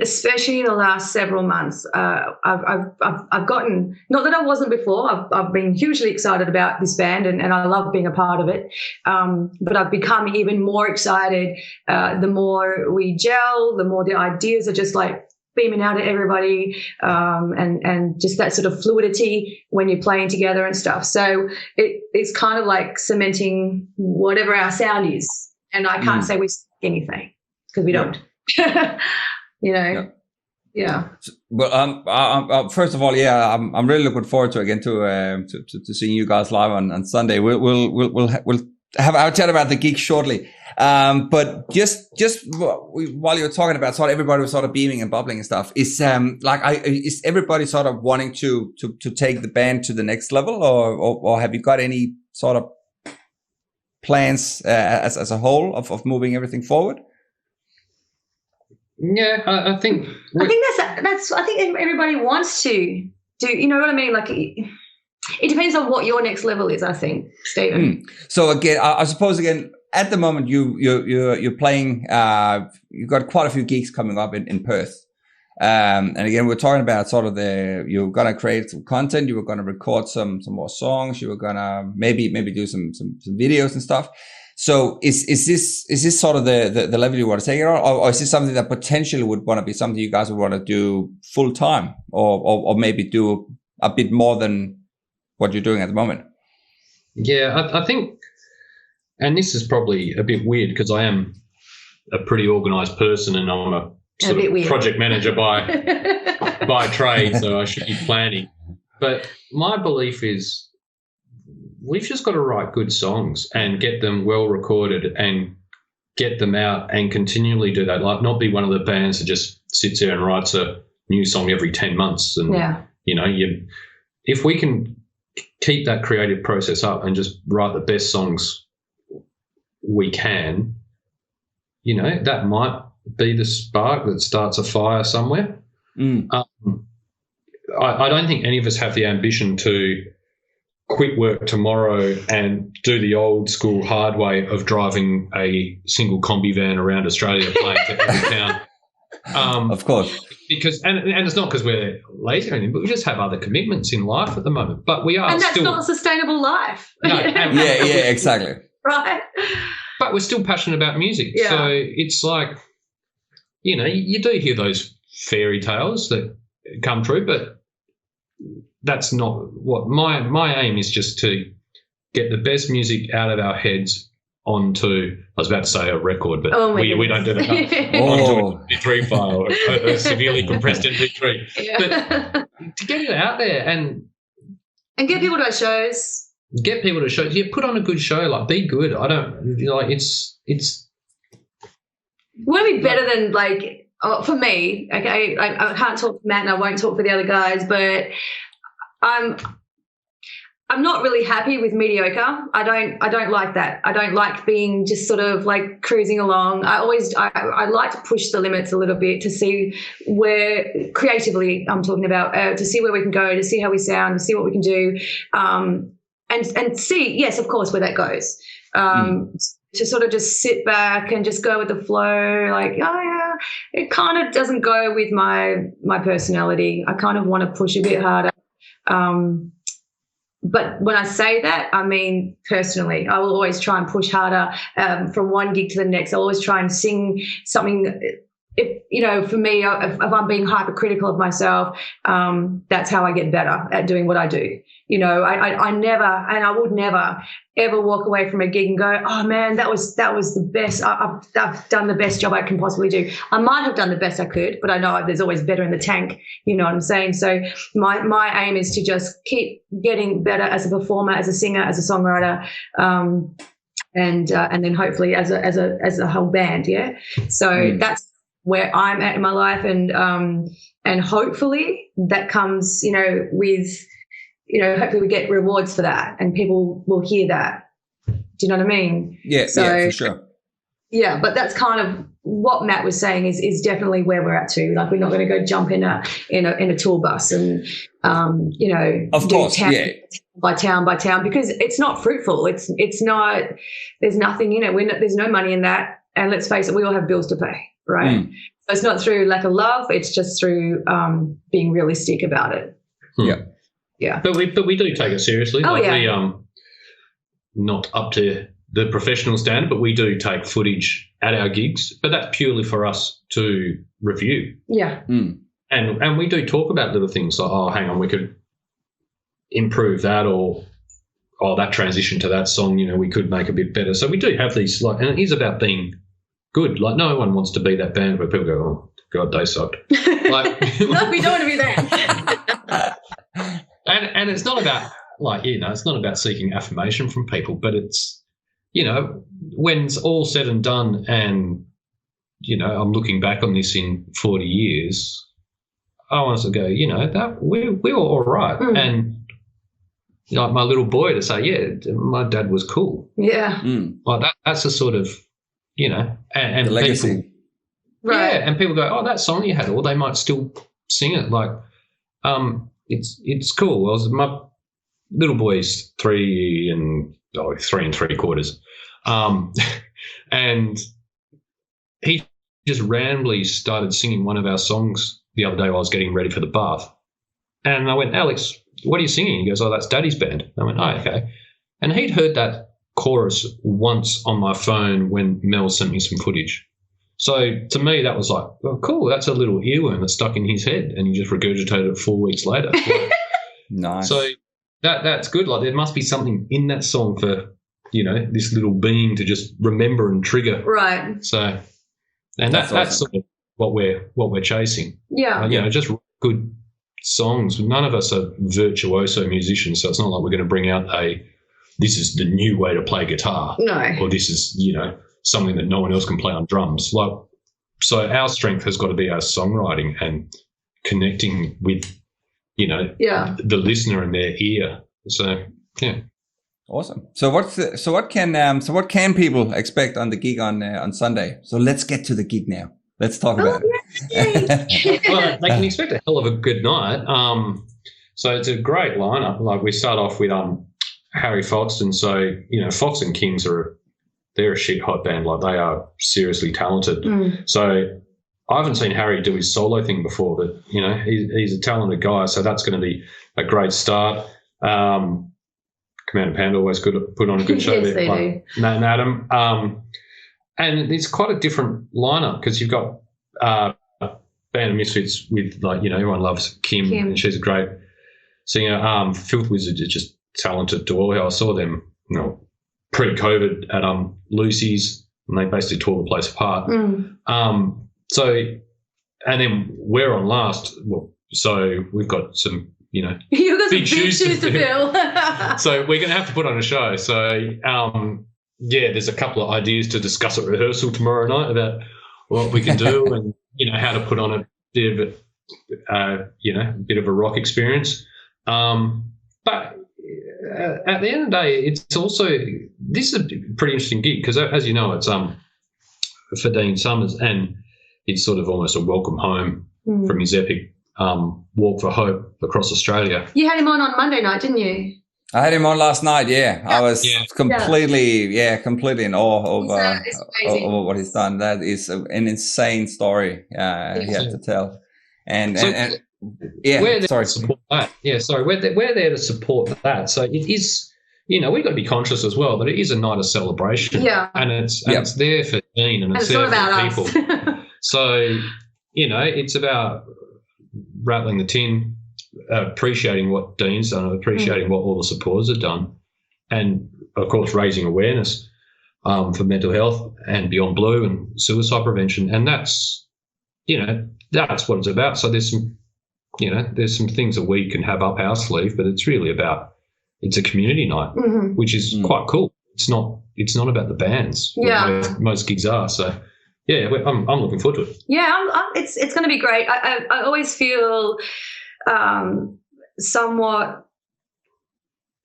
especially in the last several months, I've gotten, not that I wasn't before, I've been hugely excited about this band and I love being a part of it, but I've become even more excited the more we gel, the more the ideas are just like beaming out at everybody, and just that sort of fluidity when you're playing together and stuff. So it's kind of like cementing whatever our sound is, and I can't say we speak anything because we don't. Yeah. Well, first of all, I'm really looking forward to seeing you guys live on Sunday. We'll have our chat about the gig shortly. But just while you're talking about sort of everybody was sort of beaming and bubbling and stuff, is everybody sort of wanting to take the band to the next level, or have you got any sort of plans as a whole of moving everything forward? Yeah, I think that's. I think everybody wants to do. You know what I mean? Like, it depends on what your next level is, I think, Stephen. So again, I suppose at the moment you're playing. You've got quite a few gigs coming up in Perth, and again we're talking about sort of you're gonna create some content. You were gonna record some more songs. You were gonna maybe do some videos and stuff. So is this sort of the level you want to take it on, or is this something that potentially would want to be something you guys would want to do full time, or maybe do a bit more than what you're doing at the moment? Yeah, I think, and this is probably a bit weird because I am a pretty organised person and I'm a sort of project manager by trade, so I should be planning. But my belief is we've just got to write good songs and get them well recorded and get them out and continually do that. Like, not be one of the bands that just sits there and writes a new song every 10 months. And, if we can keep that creative process up and just write the best songs we can, that might be the spark that starts a fire somewhere. I don't think any of us have the ambition to quit work tomorrow and do the old school hard way of driving a single combi van around Australia playing to every town. Of course. Because and it's not because we're lazy or anything, but we just have other commitments in life at the moment. But we are and that's still not a sustainable life. No, yeah, exactly. Right. But we're still passionate about music. Yeah. So it's like, you do hear those fairy tales that come true, but that's not what my aim is. Just to get the best music out of our heads onto, I was about to say a record, but we don't do that. Onto an MP3 file, a severely compressed MP3. Yeah. But to get it out there and get people to our shows. Get people to shows. Yeah, put on a good show. Like, be good. I don't it's. We want to be better than, like, for me. Okay, I can't talk for Matt and I won't talk for the other guys, but I'm not really happy with mediocre. I don't like that. I don't like being just sort of like cruising along. I like to push the limits a little bit to see where, creatively I'm talking about, to see where we can go, to see how we sound, to see what we can do, and see, yes, of course, where that goes. To sort of just sit back and just go with the flow, like, oh yeah, it kind of doesn't go with my personality. I kind of want to push a bit harder. But when I say that, I mean personally. I will always try and push harder from one gig to the next. I'll always try and sing something. For me, if I'm being hypercritical of myself, that's how I get better at doing what I do. I never, and I would never ever walk away from a gig and go, oh man, that was the best. I've done the best job I can possibly do. I might have done the best I could, but I know there's always better in the tank. You know what I'm saying? So my aim is to just keep getting better as a performer, as a singer, as a songwriter, and then hopefully as a whole band. Yeah. So that's where I'm at in my life, and hopefully that comes, with, hopefully we get rewards for that and people will hear that. Do you know what I mean? Yeah, for sure. Yeah, but that's kind of what Matt was saying is definitely where we're at too. Like, we're not going to go jump in a tour bus and of course, by town because it's not fruitful. It's not. There's nothing. There's no money in that. And let's face it, we all have bills to pay, right? So it's not through lack of love. It's just through being realistic about it. Yeah. Yeah. But we do take it seriously. We not up to the professional standard, but we do take footage at our gigs, but that's purely for us to review. Yeah. And we do talk about little things like, oh, hang on, we could improve that, or that transition to that song, we could make a bit better. So we do have these, and it is about being good. Like, no one wants to be that band where people go, oh God, they sucked. No, we don't want to be that. And it's not about it's not about seeking affirmation from people, but it's, when it's all said and done and, I'm looking back on this in 40 years, I want us to go, that we were all right. And like my little boy to say, yeah, my dad was cool. Yeah. Like that's a sort of, and the legacy. People, right. Yeah, and people go, oh, that song you had, or they might still sing it. Like, it's cool. My little boy's 3 3.75, and he just randomly started singing one of our songs the other day while I was getting ready for the bath, and I went, Alex, what are you singing? He goes, oh, that's Daddy's band. I went, oh, okay. And he'd heard that chorus once on my phone when Mel sent me some footage. So to me, that was like, oh, cool, that's a little earworm that's stuck in his head, and he just regurgitated it 4 weeks later. Like, Nice. so that's good. Like, there must be something in that song for, this little being to just remember and trigger. Right. So, and that's awesome. sort of what we're chasing. Yeah. Just good songs. None of us are virtuoso musicians, so it's not like we're going to bring out this is the new way to play guitar. No. Or this is, something that no one else can play on drums. So our strength has got to be our songwriting and connecting with, the listener and their ear. So, yeah. Awesome. So what can people expect on the gig on Sunday? So let's get to the gig now. Let's talk about it. Well, they can expect a hell of a good night. So it's a great lineup. Like, we start off with Harry Foxton. So, Fox and Kings they're a shit hot band. Like, they are seriously talented. So I haven't seen Harry do his solo thing before, but, he's a talented guy. So that's going to be a great start. Commander Panda always good at put on a good show. Yes, there. they do. Nat and Adam. And it's quite a different lineup because you've got Band of Misfits with, everyone loves Kim. And she's a great singer. Filth Wizards are just talented to all. I saw them, pre-COVID at Lucy's, and they basically tore the place apart. So, and then we're on last. Well, so we've got some, You've got some big shoes to fill. So we're going to have to put on a show. So, there's a couple of ideas to discuss at rehearsal tomorrow night about what we can do and, how to put on a bit of bit of a rock experience. But at the end of the day, it's also, this is a pretty interesting gig because, as you know, it's for Dean Summers, and it's sort of almost a welcome home from his epic walk for hope across Australia. You had him on Monday night, didn't you? I had him on last night. Yeah, I was completely in awe over what he's done. That is an insane story he had to tell. And we're there to support that. Yeah, sorry, we're there to support that. So it is, we've got to be conscious as well that it is a night of celebration. Yeah, and it's there for Dean and it's there for people. So it's about rattling the tin, appreciating what Dean's done, appreciating what all the supporters have done, and of course raising awareness for mental health and Beyond Blue and suicide prevention, and that's what it's about. So there's some things that we can have up our sleeve, but it's really about, it's a community night, which is quite cool. It's not about the bands. Yeah, most gigs are. So yeah, I'm looking forward to it. Yeah, it's going to be great. I always feel somewhat,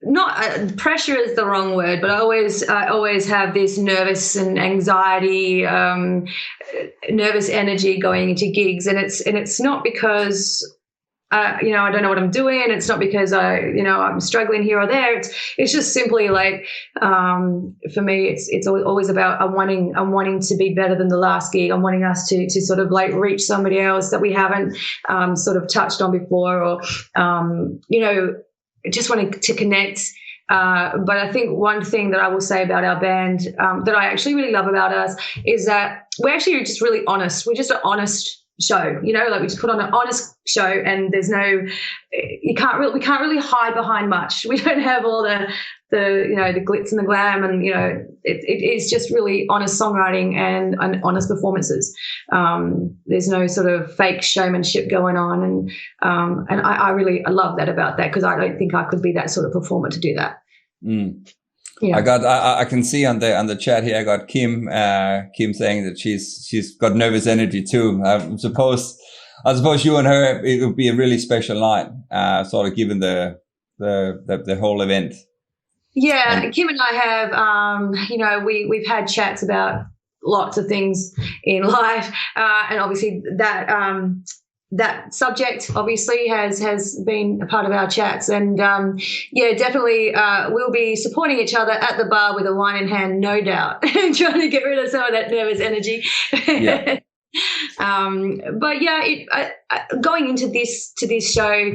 not pressure is the wrong word, but I always have this nervous and anxiety, nervous energy going into gigs, and it's not because I don't know what I'm doing. It's not because I'm struggling here or there. It's just simply like, for me, it's always about I'm wanting to be better than the last gig. I'm wanting us to sort of like reach somebody else that we haven't sort of touched on before, or just wanting to connect. But I think one thing that I will say about our band that I actually really love about us is that we're actually just really honest. We're just an honest show, like we just put on an honest show, and there's we can't really hide behind much. We don't have all the glitz and the glam, and it is just really honest songwriting and honest performances. There's no sort of fake showmanship going on, and I really love that about that, because I don't think I could be that sort of performer to do that. Yeah. I can see on the chat here, I got Kim saying that she's got nervous energy too. I suppose you and her, it would be a really special night, sort of given the whole event. Yeah, Kim and I have, we've had chats about lots of things in life, and obviously that subject obviously has been a part of our chats, and definitely we'll be supporting each other at the bar with a wine in hand, no doubt, trying to get rid of some of that nervous energy. Yeah. But yeah, going into this show,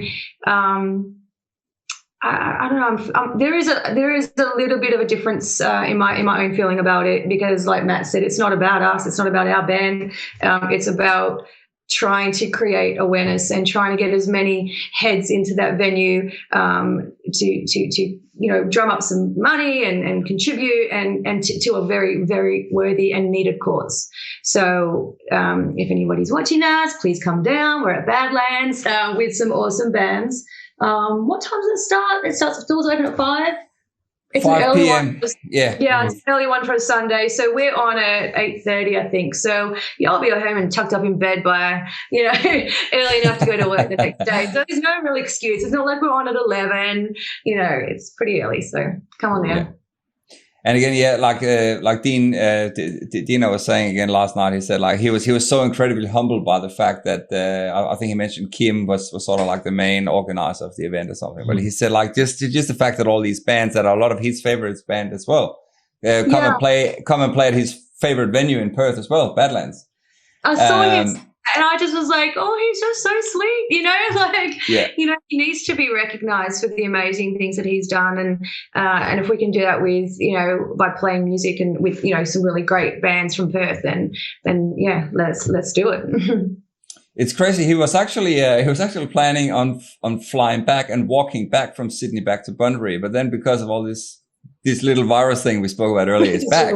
I don't know. There is a little bit of a difference in my own feeling about it, because, like Matt said, it's not about us. It's not about our band. It's about trying to create awareness and trying to get as many heads into that venue to drum up some money and contribute and to a very, very worthy and needed cause. So if anybody's watching us, please come down. We're at Badlands with some awesome bands. What time does it start? It starts, the doors open at 5. It's 5 an early p.m. one. Yeah, it's an early one for a Sunday. So we're on at 8:30, I think. So I'll be at home and tucked up in bed by, early enough to go to work the next day. So there's no real excuse. It's not like we're on at 11. It's pretty early. So come on down. Yeah. And again, like Dino was saying again last night, he said like he was so incredibly humbled by the fact that I think he mentioned Kim was sort of like the main organizer of the event or something. Mm-hmm. But he said like just the fact that all these bands that are a lot of his favorites band as well come and play at his favorite venue in Perth as well, Badlands. I saw him. And I just was like, oh, he's just so sweet, he needs to be recognised for the amazing things that he's done. And if we can do that with, by playing music and with, some really great bands from Perth, then let's do it. It's crazy. He was actually planning on flying back and walking back from Sydney back to Bunbury. But then because of all this little virus thing we spoke about earlier, it's back.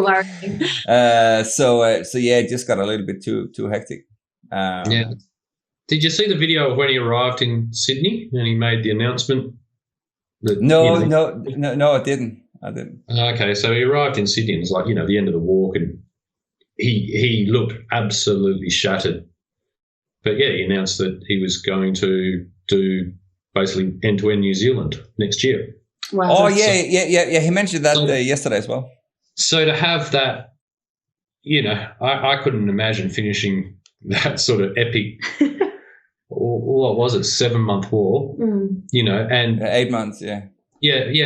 So it just got a little bit too hectic. Did you see the video of when he arrived in Sydney and he made the announcement? No, I didn't. Okay, so he arrived in Sydney and it was like, the end of the walk, and he looked absolutely shattered. But he announced that he was going to do basically end-to-end New Zealand next year. Wow. Oh, yeah. He mentioned that yesterday as well. So to have that, I couldn't imagine finishing that sort of epic, what was it, 7-month war, and 8 months, yeah.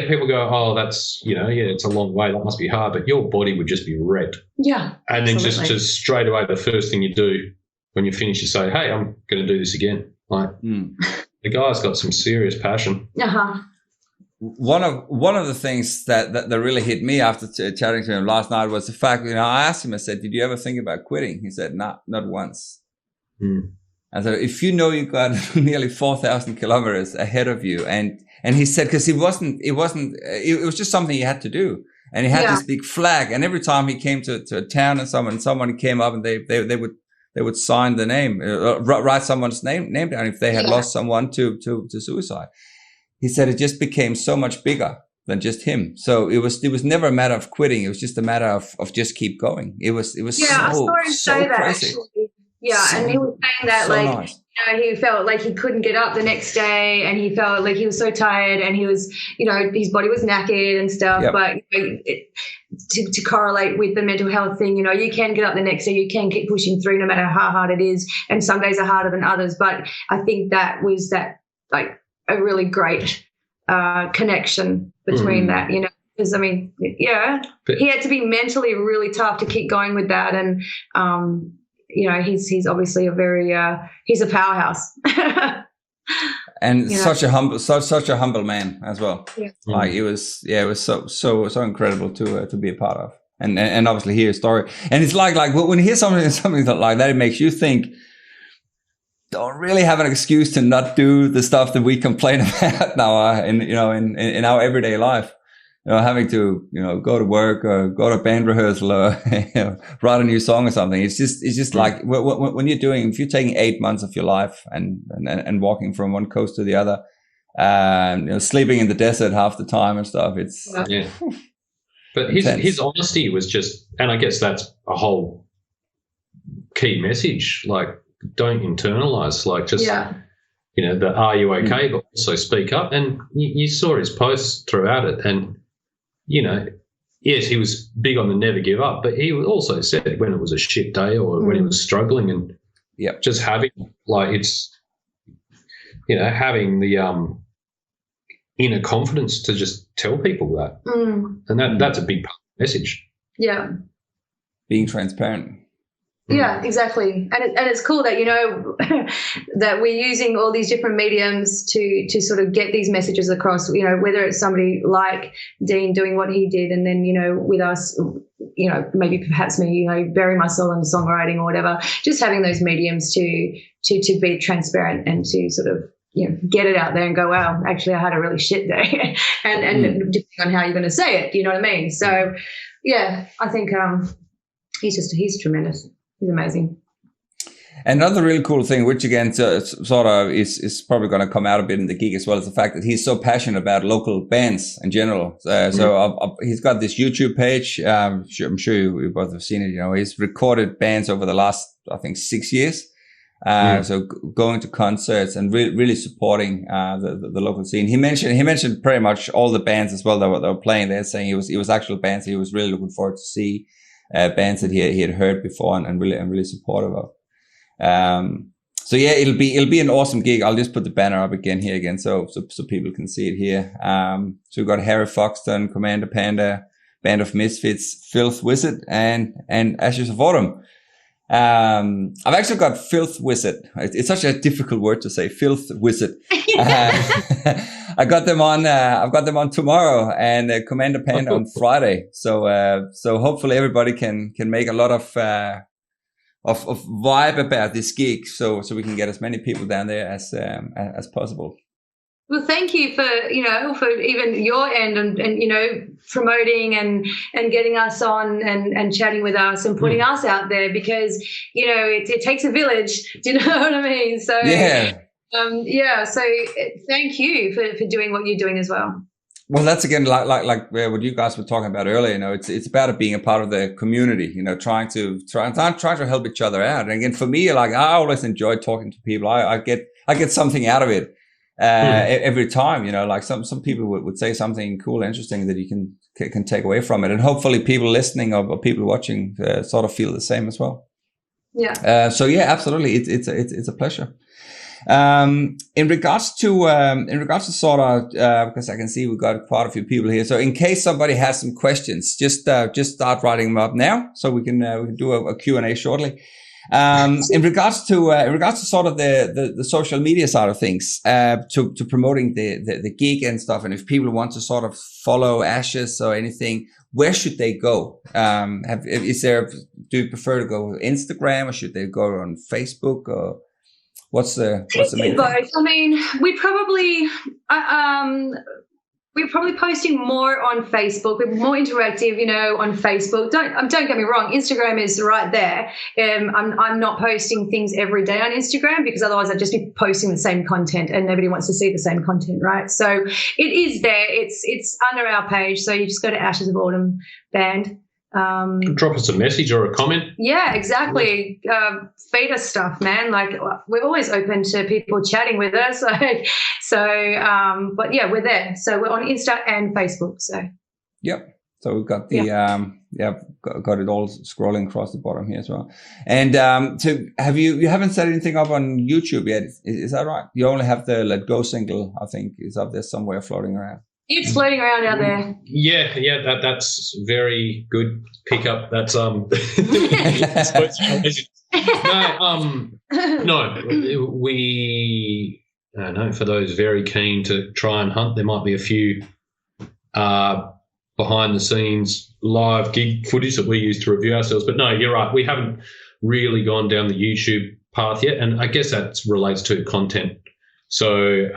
People go, oh, that's, it's a long way. That must be hard, but your body would just be wrecked. Yeah, and then just straight away, the first thing you do when you finish, you say, hey, I'm going to do this again. Like the guy's got some serious passion. One of the things that really hit me after chatting to him last night was the fact, I asked him, I said, did you ever think about quitting? He said, not once. And so if you got nearly 4,000 kilometers ahead of you, and he said, because it was just something he had to do. And he had this big flag. And every time he came to a town and someone came up and they would sign the name, write someone's name down if they had lost someone to suicide. He said it just became so much bigger than just him. So it was never a matter of quitting. It was just a matter of just keep going. It was I saw him say that crazy. Actually. Yeah, and he was saying that nice. He felt like he couldn't get up the next day, and he felt like he was so tired, and he was, his body was knackered and stuff. Yep. But to correlate with the mental health thing, you can get up the next day, you can keep pushing through no matter how hard it is, and some days are harder than others. But I think that was a really great connection between that, because he had to be mentally really tough to keep going with that, and he's obviously he's a powerhouse. And such a humble man as well. Yeah. Like it was so incredible to be a part of, and obviously hear a story. And it's like when you hear something like that, it makes you think, don't really have an excuse to not do the stuff that we complain about now in our everyday life. Having to go to work or go to band rehearsal or write a new song or something. It's just like when if you're taking 8 months of your life and walking from one coast to the other, sleeping in the desert half the time and stuff. It's But his honesty was just, and I guess that's a whole key message. Like, don't internalize, the are you okay, but also speak up. And you saw his posts throughout it. And, yes, he was big on the never give up, but he also said when it was a shit day or when he was struggling, and just having having the inner confidence to just tell people that. And that's a big part of the message. Yeah. Being transparent. Yeah, exactly. And it's cool that, that we're using all these different mediums to sort of get these messages across, whether it's somebody like Dean doing what he did, and then, with us, maybe perhaps me, bury my soul in songwriting or whatever, just having those mediums to be transparent and to sort of, get it out there and go, wow, actually I had a really shit day and depending on how you're going to say it, you know what I mean? So yeah, I think he's tremendous. He's amazing. Another really cool thing, which again sort of is probably going to come out a bit in the gig as well, is the fact that he's so passionate about local bands in general. So he's got this YouTube page. I'm sure you both have seen it. He's recorded bands over the last, I think, 6 years. So going to concerts and really supporting the local scene. He mentioned pretty much all the bands as well that were playing there, saying it was actual bands he was really looking forward to see. Bands that he had heard before and really supportive of. So yeah, it'll be an awesome gig. I'll just put the banner up again so people can see it here. So we've got Harry Foxton, Commander Panda, Band of Misfits, Filth Wizard, and Ashes of Autumn. I've actually got Filth Wizard. It's such a difficult word to say, Filth Wizard. I've got them on tomorrow, and Commander Panda on Friday. So hopefully everybody can make a lot of vibe about this gig, so we can get as many people down there as possible. Well, thank you for even your end and promoting and getting us on and chatting with us and putting us out there, because it takes a village. Do you know what I mean? So yeah. So thank you for doing what you're doing as well. Well, that's again like what you guys were talking about earlier. It's about it being a part of the community. Trying to help each other out. And again, for me, I always enjoy talking to people. I get something out of it every time. Some people would say something cool, interesting that you can take away from it, and hopefully people listening or people watching sort of feel the same as well. Yeah. So yeah, absolutely, it's a pleasure. In regards to sort of, because I can see we've got quite a few people here. So in case somebody has some questions, just start writing them up now, so we can do a Q&A shortly. In regards to sort of the social media side of things, to promoting the gig and stuff, and if people want to sort of follow Ashes or anything, where should they go? Do you prefer to go Instagram, or should they go on Facebook, or what's the main both thing? I mean, we're probably posting more on Facebook. We're more interactive, on Facebook. Don't get me wrong. Instagram is right there. I'm not posting things every day on Instagram, because otherwise I'd just be posting the same content, and nobody wants to see the same content, right? So it is there. It's under our page. So you just go to Ashes of Autumn Band. Drop us a message or a comment. Yeah, exactly. Feed us stuff, man. We're always open to people chatting with us. But yeah, we're there. So we're on Insta and Facebook. So yep. So we've got the got it all scrolling across the bottom here as well. And so you haven't set anything up on YouTube yet? Is that right? You only have the Let Go single, I think, is up there somewhere floating around. It's floating around out there. Yeah, that's very good pickup. That's no, we no, for those very keen to try and hunt, there might be a few behind the scenes live gig footage that we use to review ourselves. But no, you're right, we haven't really gone down the YouTube path yet, and I guess that relates to content. So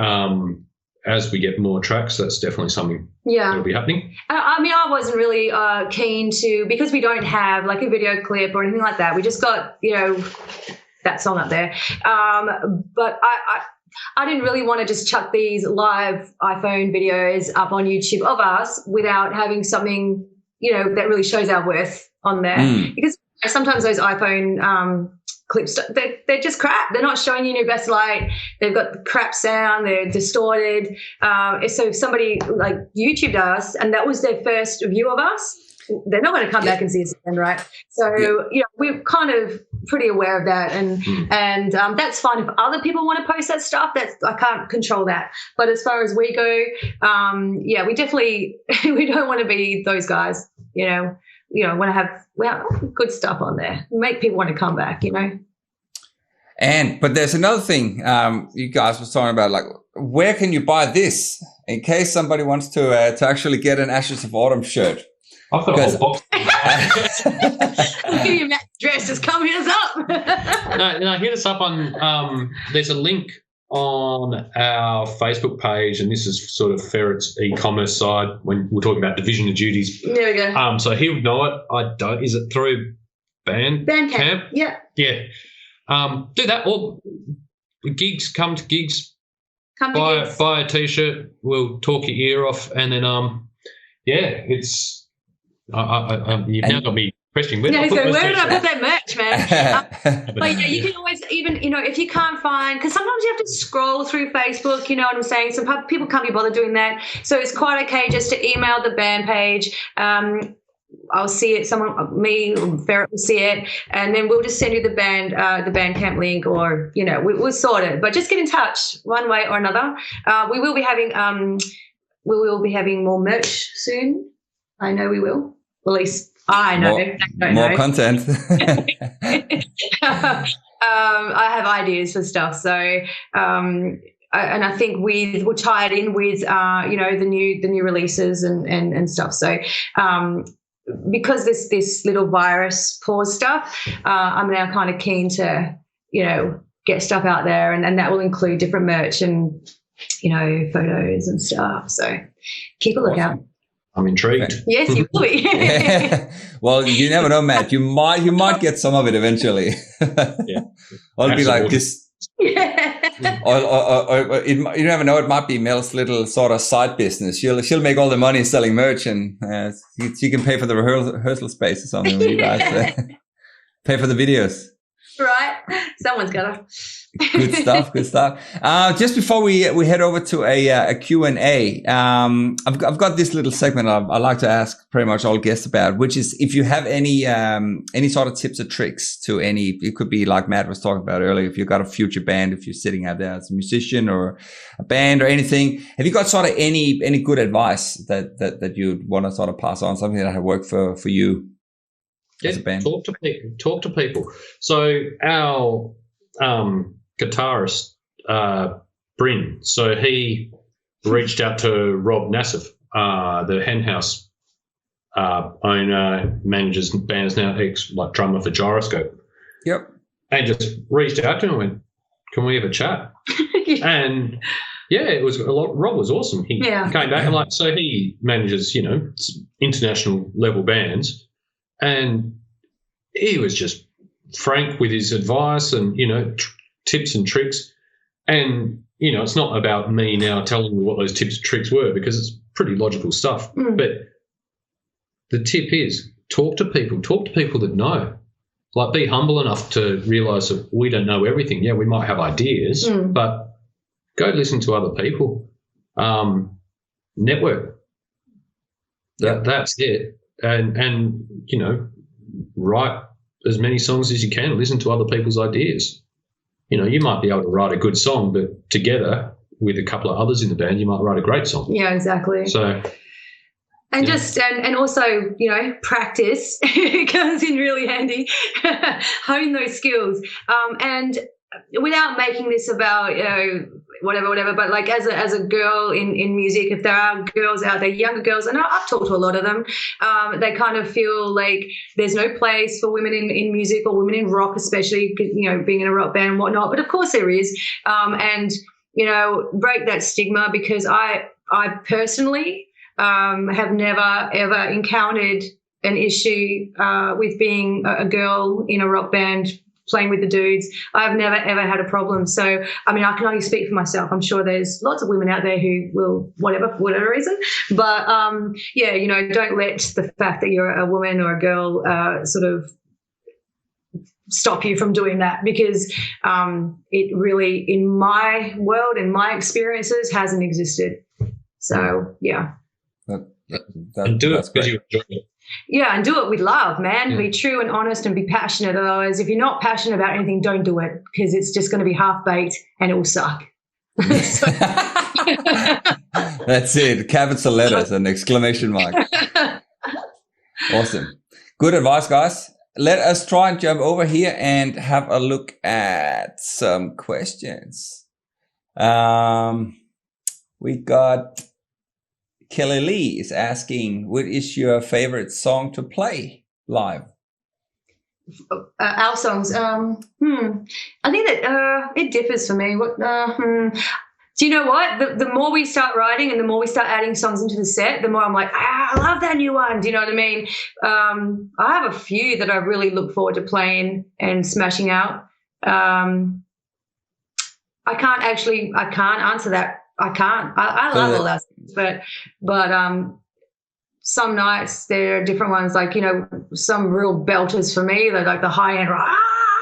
as we get more tracks, that's definitely something that'll be happening. I mean, I wasn't really keen to, because we don't have like a video clip or anything like that. We just got, that song up there. But I didn't really want to just chuck these live iPhone videos up on YouTube of us without having something, that really shows our worth on there. Because sometimes those iPhone clips, they're just crap. They're not showing you in your best light. They've got crap sound. They're distorted. So if somebody like YouTubed us and that was their first view of us, they're not going to come back and see us again, right? So we're kind of pretty aware of that, and that's fine. If other people want to post that stuff, I can't control that. But as far as we go, we definitely we don't want to be those guys. want to have good stuff on there, make people want to come back, But there's another thing you guys were talking about, like, where can you buy this in case somebody wants to actually get an Ashes of Autumn shirt? I've got a whole box. I'll give you Matt's address. Just come hit us up. No, hit us up on. There's a link on our Facebook page, and this is sort of Ferret's e-commerce side when we're talking about division of duties. There we go. So he would know it. I don't. Is it through Bandcamp? Yeah. Yeah. Do that. Or gigs. Come to gigs. Buy a t-shirt. We'll talk your ear off, and then it's. You've now got me questioning. Where did I put that merch, man? But you can always, even if you can't find, because sometimes you have to scroll through Facebook. You know what I'm saying? Some people can't be bothered doing that, so it's quite okay just to email the band page. I'll see it. Me, Ferret will see it, and then we'll just send you the Bandcamp link, or we'll sort it. But just get in touch one way or another. We will be having more merch soon. I know we will. At least I know. More content. I have ideas for stuff. So, and I think we'll tie it in with, the new releases and stuff. So, because this little virus pause stuff, I'm now kind of keen to, get stuff out there, and that will include different merch and, photos and stuff. So keep a lookout. Awesome. I'm intrigued. Yes, you will be. Well, you never know, Matt. You might get some of it eventually. Yeah. I'll be like this. Yeah. Or you never know. It might be Mel's little sort of side business. She'll make all the money selling merch, and she can pay for the rehearsal space or something. You guys pay for the videos. Right. Someone's got to. Good stuff. Just before we head over to a Q&A, I've got this little segment I like to ask pretty much all guests about, which is if you have any sort of tips or tricks to it could be like Matt was talking about earlier, if you've got a future band, if you're sitting out there as a musician or a band or anything, have you got sort of any good advice that you'd want to sort of pass on, something that have worked for you? As a band? Talk to people. So our guitarist, Bryn, so he reached out to Rob Nassif, the Henhouse owner, manages bands now, drummer for Gyroscope. Yep. And just reached out to him and went, can we have a chat? And it was a lot. Rob was awesome. He came back and so he manages, international level bands. And he was just frank with his advice and, tips and tricks. And, it's not about me now telling you what those tips and tricks were, because it's pretty logical stuff. But the tip is talk to people that know. Like, be humble enough to realise that we don't know everything. Yeah, we might have ideas, but go listen to other people. Network. That's it. And write as many songs as you can. Listen to other people's ideas. You might be able to write a good song, but together with a couple of others in the band, you might write a great song. Yeah, exactly. So, and just and also, practice comes in really handy. Hone those skills, and without making this about whatever, but like as a girl in music, if there are girls out there, younger girls, and I've talked to a lot of them, they kind of feel like there's no place for women in music or women in rock, especially, being in a rock band and whatnot. But of course there is, and break that stigma, because I personally have never ever encountered an issue with being a girl in a rock band playing with the dudes. I've never, ever had a problem. So, I mean, I can only speak for myself. I'm sure there's lots of women out there who will, for whatever reason. But, don't let the fact that you're a woman or a girl sort of stop you from doing that, because it really, in my world, in my experiences, hasn't existed. So, yeah. And do it because you enjoy it. Yeah, and do it with love, man. Yeah. Be true and honest and be passionate. Otherwise, if you're not passionate about anything, don't do it, because it's just going to be half-baked and it will suck. That's it. Capital letters and exclamation mark. Awesome. Good advice, guys. Let us try and jump over here and have a look at some questions. We got Kelly Lee is asking, what is your favorite song to play live? Our songs. I think that it differs for me. Do you know what? The more we start writing and the more we start adding songs into the set, the more I'm like, I love that new one. Do you know what I mean? I have a few that I really look forward to playing and smashing out. I can't answer that. I can't. I love all that, but some nights there are different ones. Like, you know, some real belters for me. They're like the high end.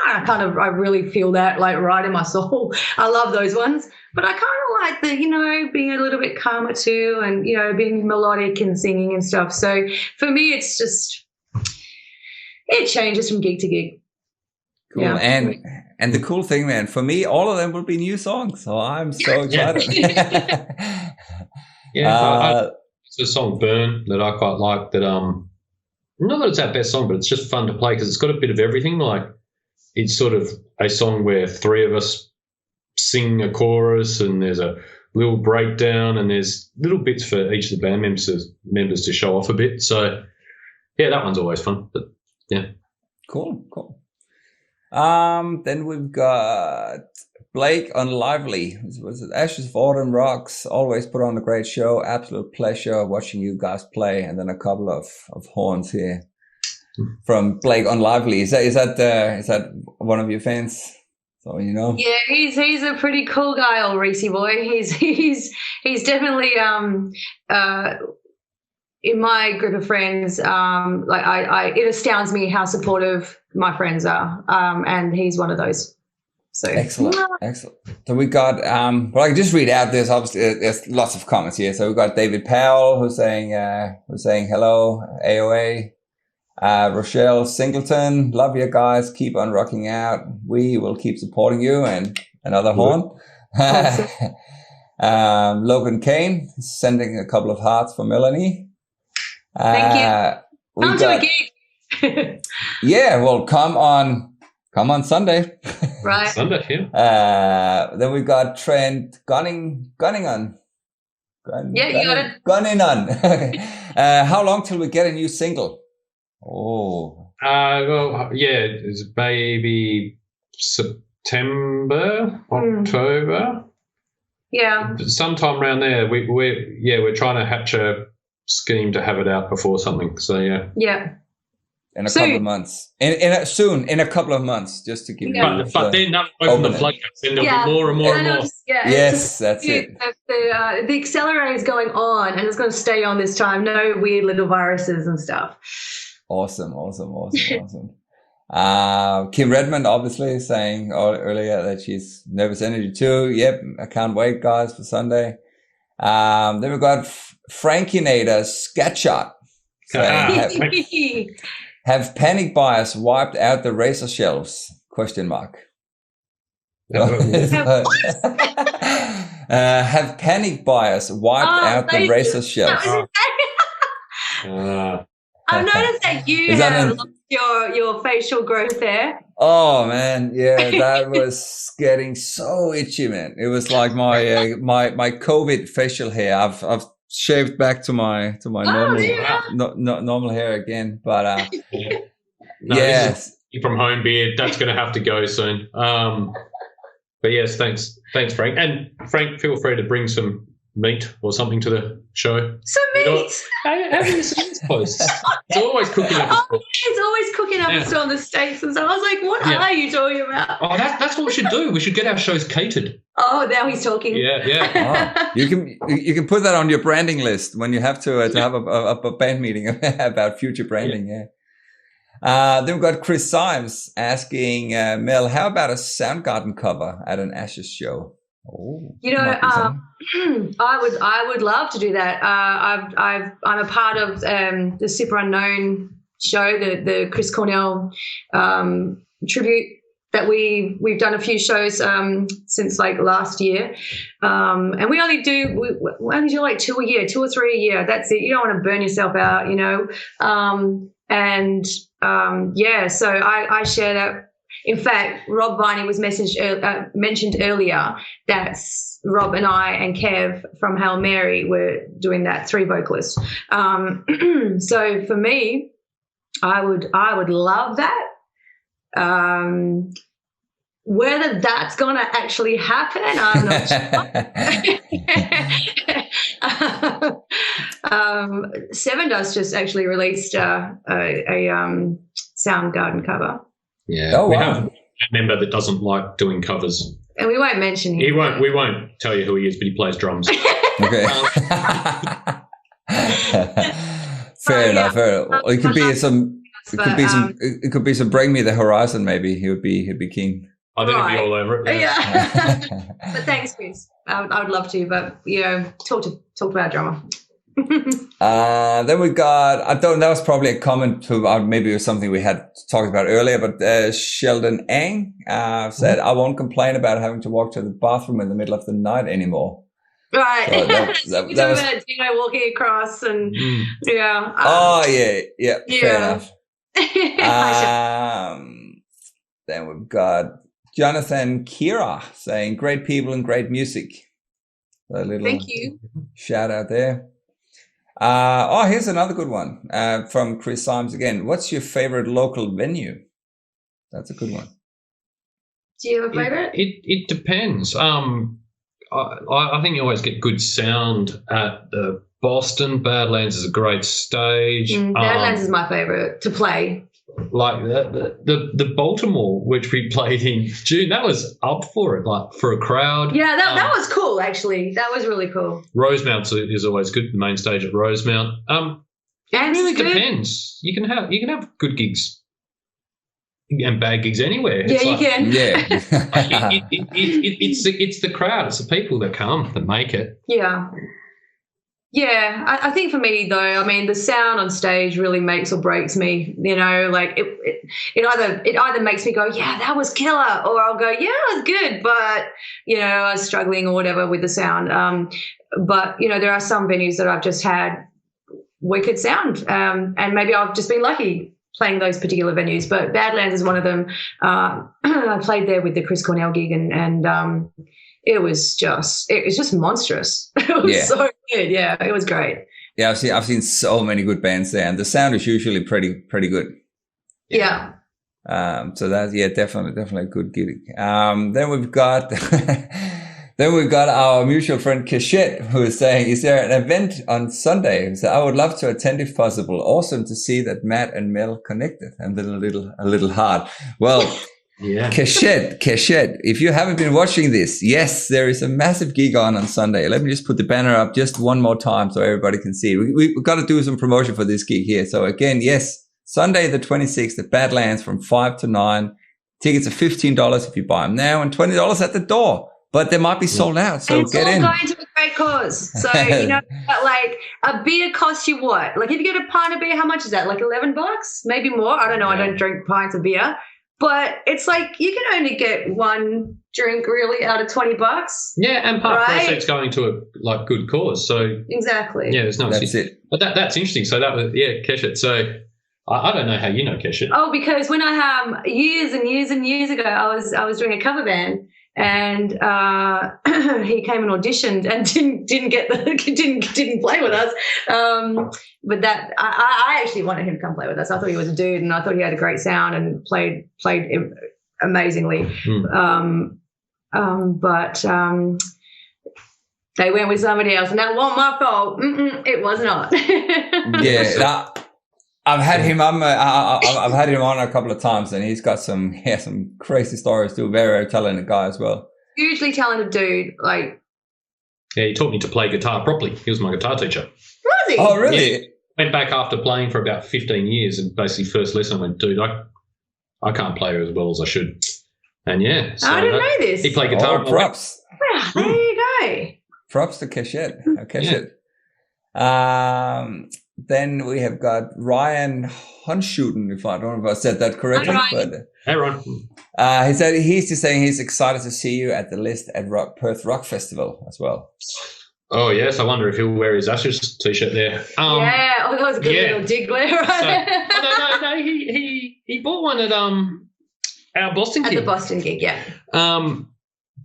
I really feel that like right in my soul. I love those ones. But I kind of like the, you know, being a little bit calmer too, and, you know, being melodic and singing and stuff. So for me, it's just, it changes from gig to gig. Cool. Yeah. And the cool thing, man, for me, all of them will be new songs. So I'm so excited. It's a song Burn that I quite like that, not that it's our best song, but it's just fun to play because it's got a bit of everything. Like, it's sort of a song where three of us sing a chorus and there's a little breakdown and there's little bits for each of the band members to show off a bit. So, yeah, that one's always fun. But, yeah. Cool. Then we've got Blake on Lively. Was it Ashes of Autumn Rocks? Always put on a great show. Absolute pleasure watching you guys play. And then a couple of horns here from Blake on Lively. Is that one of your fans? So, you know. Yeah, he's a pretty cool guy, old Reese boy. He's definitely in my group of friends. It astounds me how supportive my friends are, and he's one of those. So excellent. So we got well, I can just read out. There's obviously there's lots of comments here. So we got David Powell who's saying hello, AOA. Rochelle Singleton, love you guys. Keep on rocking out. We will keep supporting you. And another horn. Logan Kane sending a couple of hearts for Melanie. Thank you. Come to a gig. Yeah, well, come on Sunday. Right. Sunday, yeah. Then we've got Trent Gunning on. You got it. Gunning on. How long till we get a new single? Oh. Well, yeah, it's maybe September, October. Yeah. Sometime around there. We're trying to hatch a scheme to have it out before something. So yeah. Yeah. In a couple of months. In a couple of months, just to give you. But then that open the floodgates. Then there'll be more and more and more. Yes, that's it. The accelerator is going on, and it's going to stay on this time. No weird little viruses and stuff. Awesome. Kim Redmond obviously saying earlier that she's nervous energy too. Yep, I can't wait, guys, for Sunday. Then we've got Frankinator Scatshot saying, have panic buyers wiped out the razor shelves? ? Have panic buyers wiped out the razor shelves? I've noticed that you have lost your facial growth there. Oh man, yeah, that was getting so itchy, man. It was like my my COVID facial hair. I've shaved back to my normal hair again, but yes, from home beard. That's going to have to go soon. But yes, thanks, Frank. And Frank, feel free to bring some meat or something to the show. Some meat. How do you see this post? It's always cooking up. It's always cooking up and still in the States, and so I was like, "What are you talking about?" Oh, that's what we should do. We should get our shows catered. Oh, now he's talking. Yeah. Oh, you can put that on your branding list when you have to have a band meeting about future branding. Yeah. Then we've got Chris Symes asking Mel, how about a Soundgarden cover at an Ashes show? Oh, you know, I would love to do that. I'm a part of the Super Unknown show, the Chris Cornell tribute that we've done a few shows since like last year, and we only do like 2 a year, 2 or 3 a year. That's it. You don't want to burn yourself out, you know. So I share that. In fact, Rob Viney was mentioned earlier. That's Rob and I and Kev from Hail Mary were doing that, 3 vocalists. So for me, I would love that. Whether that's going to actually happen, I'm not sure. Seven Dust just actually released a Soundgarden cover. Yeah, oh, we wow. have a member that doesn't like doing covers. And we won't mention him. We won't tell you who he is, but he plays drums. Okay. Fair enough. It could be some. It could be some. Bring Me the Horizon. Maybe he would be keen. I think he'd be all over it. Yeah. But thanks, Chris. I would love to, but you know, talk to our drummer. Then we got, that was probably a comment to, maybe it was something we had talked about earlier, but Sheldon Ang said, I won't complain about having to walk to the bathroom in the middle of the night anymore. Right. So that was Dino walking across and yeah. Fair enough. Then we've got Jonathan Kira saying, great people and great music. A little Thank you. Shout out there. Here's another good one from Chris Symes again. What's your favorite local venue? That's a good one. Do you have a favorite? It depends. I think you always get good sound at the Boston. Badlands is a great stage. Badlands is my favorite to play. Like the Baltimore, which we played in June, that was up for it, like for a crowd. Yeah, that was cool, actually. That was really cool. Rosemount is always good, the main stage at Rosemount. It really depends. You can have good gigs and bad gigs anywhere. Yeah, you can. Yeah. It's the crowd, it's the people that come that make it. Yeah. Yeah, I think for me though, I mean, the sound on stage really makes or breaks me. You know, like it either makes me go, yeah, that was killer, or I'll go, yeah, it was good, but you know, I was struggling or whatever with the sound. But you know, there are some venues that I've just had wicked sound, and maybe I've just been lucky playing those particular venues. But Badlands is one of them. I played there with the Chris Cornell gig, and it was just monstrous. It was so good. Yeah, it was great. Yeah, I've seen so many good bands there, and the sound is usually pretty good. Yeah. So that's definitely a good gig. Then we've got our mutual friend Keshet, who is saying, "Is there an event on Sunday?" So I would love to attend if possible. Awesome to see that Matt and Mel connected, and then a little hard. Well. Yeah. Keshet, if you haven't been watching this, yes, there is a massive gig on Sunday. Let me just put the banner up just one more time so everybody can see it. We've got to do some promotion for this gig here. So again, yes, Sunday the 26th at Badlands from 5 to 9. Tickets are $15 if you buy them now and $20 at the door. But they might be sold out, so get in. It's all going to a great cause. So, you know, like a beer costs you what? Like if you get a pint of beer, how much is that? Like $11? Maybe more. I don't know. Yeah. I don't drink pints of beer. But it's like you can only get one drink really out of $20. Yeah, and part of proceeds going to a good cause. So exactly. Yeah, there's no. That's it. But that's interesting. So that was Keshet. So I don't know how you know Keshet. Oh, because when I years and years and years ago, I was doing a cover band, and he came and auditioned and didn't play with us. But that I actually wanted him to come play with us. I thought he was a dude, and I thought he had a great sound and played amazingly. But they went with somebody else, and that wasn't my fault. It was not. Yeah. I've had him on. I've had him on a couple of times, and he's got some crazy stories too. Very, very talented guy as well. Hugely talented dude. Like, yeah, he taught me to play guitar properly. He was my guitar teacher. Was he? Oh, really? Yeah. Went back after playing for about 15 years, and basically first lesson I went, dude, I can't play as well as I should. And yeah, so I didn't know this. He played guitar. Oh, props. Wow, there you go. Props to Keshet. Yeah. then we have got Ryan Hunshooten, if I don't know if I said that correctly. But hey, Ron. he said he's just saying he's excited to see you at the list at Perth Rock Festival as well. Oh, yes. I wonder if he'll wear his Ashes t-shirt there. That was a good little dig there. Right? No, he bought one at our Boston gig. At the Boston gig, yeah.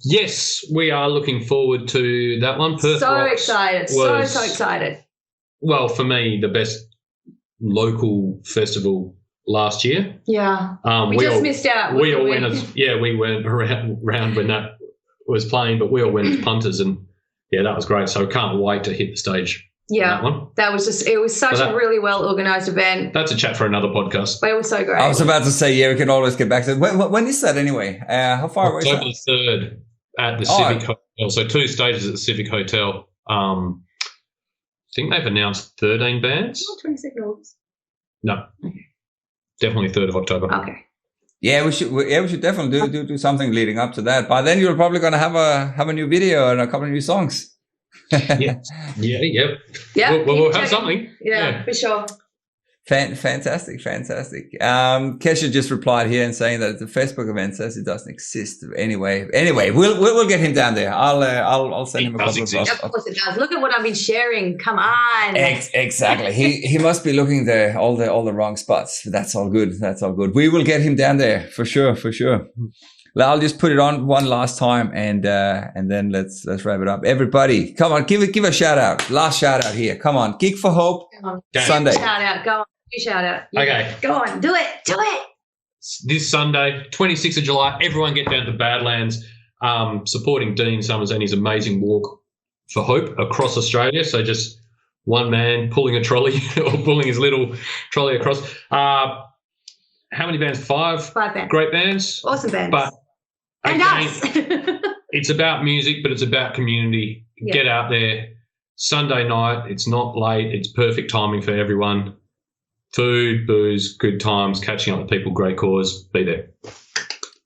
Yes, we are looking forward to that one. Perth Rocks excited. So excited. Well, for me, the best local festival last year. Yeah. We just missed out. We all went we weren't around when that was playing, but we all went as punters, and that was great. So can't wait to hit the stage. Yeah, that one. That was just, it was such a really well organised event. That's a chat for another podcast. But it was so great. I was about to say, we can always get back to it. When is that anyway? How far away is that? October 3rd at the Civic Hotel. So 2 stages at the Civic Hotel. I think they've announced 13 bands. 22nd August. No. Definitely 3rd of October. Okay. Yeah, we should definitely do something leading up to that. By then, you're probably going to have a new video and a couple of new songs. Yeah. We'll have something. Yeah, for sure. Fantastic. Kesha just replied here and saying that the Facebook event says it doesn't exist anyway. Anyway, we'll get him down there. I'll send him a couple of. Of course it does. Look at what I've been sharing. Come on. Exactly. He must be looking all the wrong spots. That's all good. We will get him down there for sure. Well, I'll just put it on one last time and then let's wrap it up. Everybody, come on, give a shout out. Last shout out here. Come on, Gig for Hope Sunday. Shout out. Go on. You shout out. Okay. Go on. Do it. This Sunday, 26th of July, everyone get down to Badlands, supporting Dean Summers and his amazing walk for hope across Australia. So just one man pulling a trolley or pulling his little trolley across. How many bands? 5? 5 bands. Great bands. Awesome bands. But and us. It's about music, but it's about community. Yeah. Get out there. Sunday night, it's not late. It's perfect timing for everyone. Food, booze, good times, catching up with people, great cause. Be there.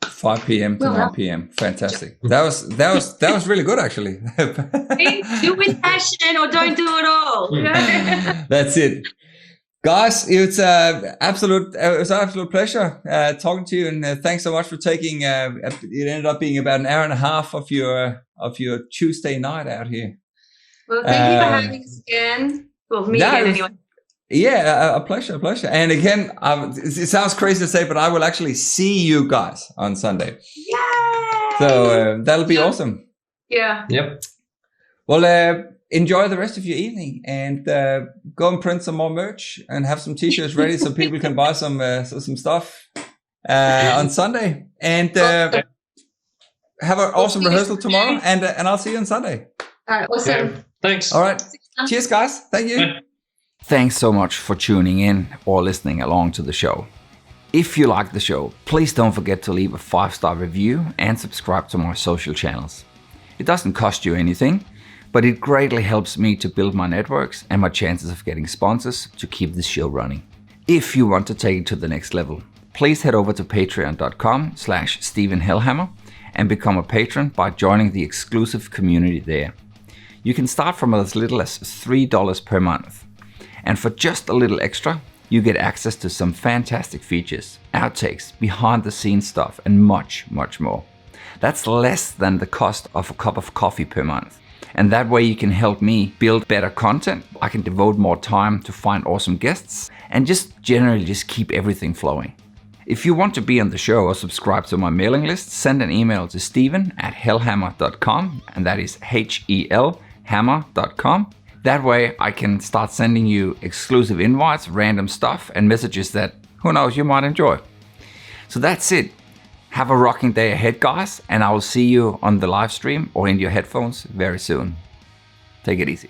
5 p.m. to 9 p.m. Fantastic. That was really good, actually. Do with passion or don't do it all. That's it. Guys, it's an absolute pleasure talking to you, and thanks so much for taking. It ended up being about an hour and a half of your Tuesday night out here. Well, thank you for having us again. Well, me again anyway. Yeah, a pleasure. And again, it sounds crazy to say, but I will actually see you guys on Sunday. Yay! So that'll be awesome. Yeah. Yep. Well, enjoy the rest of your evening and go and print some more merch and have some t-shirts ready so people can buy some stuff on Sunday. And have an awesome rehearsal tomorrow. And I'll see you on Sunday. All right. Awesome. Yeah. Thanks. All right. Cheers, guys. Thank you. Thanks so much for tuning in or listening along to the show. If you like the show, please don't forget to leave a 5-star review and subscribe to my social channels. It doesn't cost you anything, but it greatly helps me to build my networks and my chances of getting sponsors to keep this show running. If you want to take it to the next level, please head over to patreon.com/Stephen Helhammer and become a patron by joining the exclusive community there. You can start from as little as $3 per month. And for just a little extra, you get access to some fantastic features, outtakes, behind the scenes stuff, and much, much more. That's less than the cost of a cup of coffee per month. And that way you can help me build better content. I can devote more time to find awesome guests and just generally just keep everything flowing. If you want to be on the show or subscribe to my mailing list, send an email to steven@helhammer.com, and that is HELhammer.com. That way I can start sending you exclusive invites, random stuff, and messages that, who knows, you might enjoy. So that's it. Have a rocking day ahead, guys, and I will see you on the live stream or in your headphones very soon. Take it easy.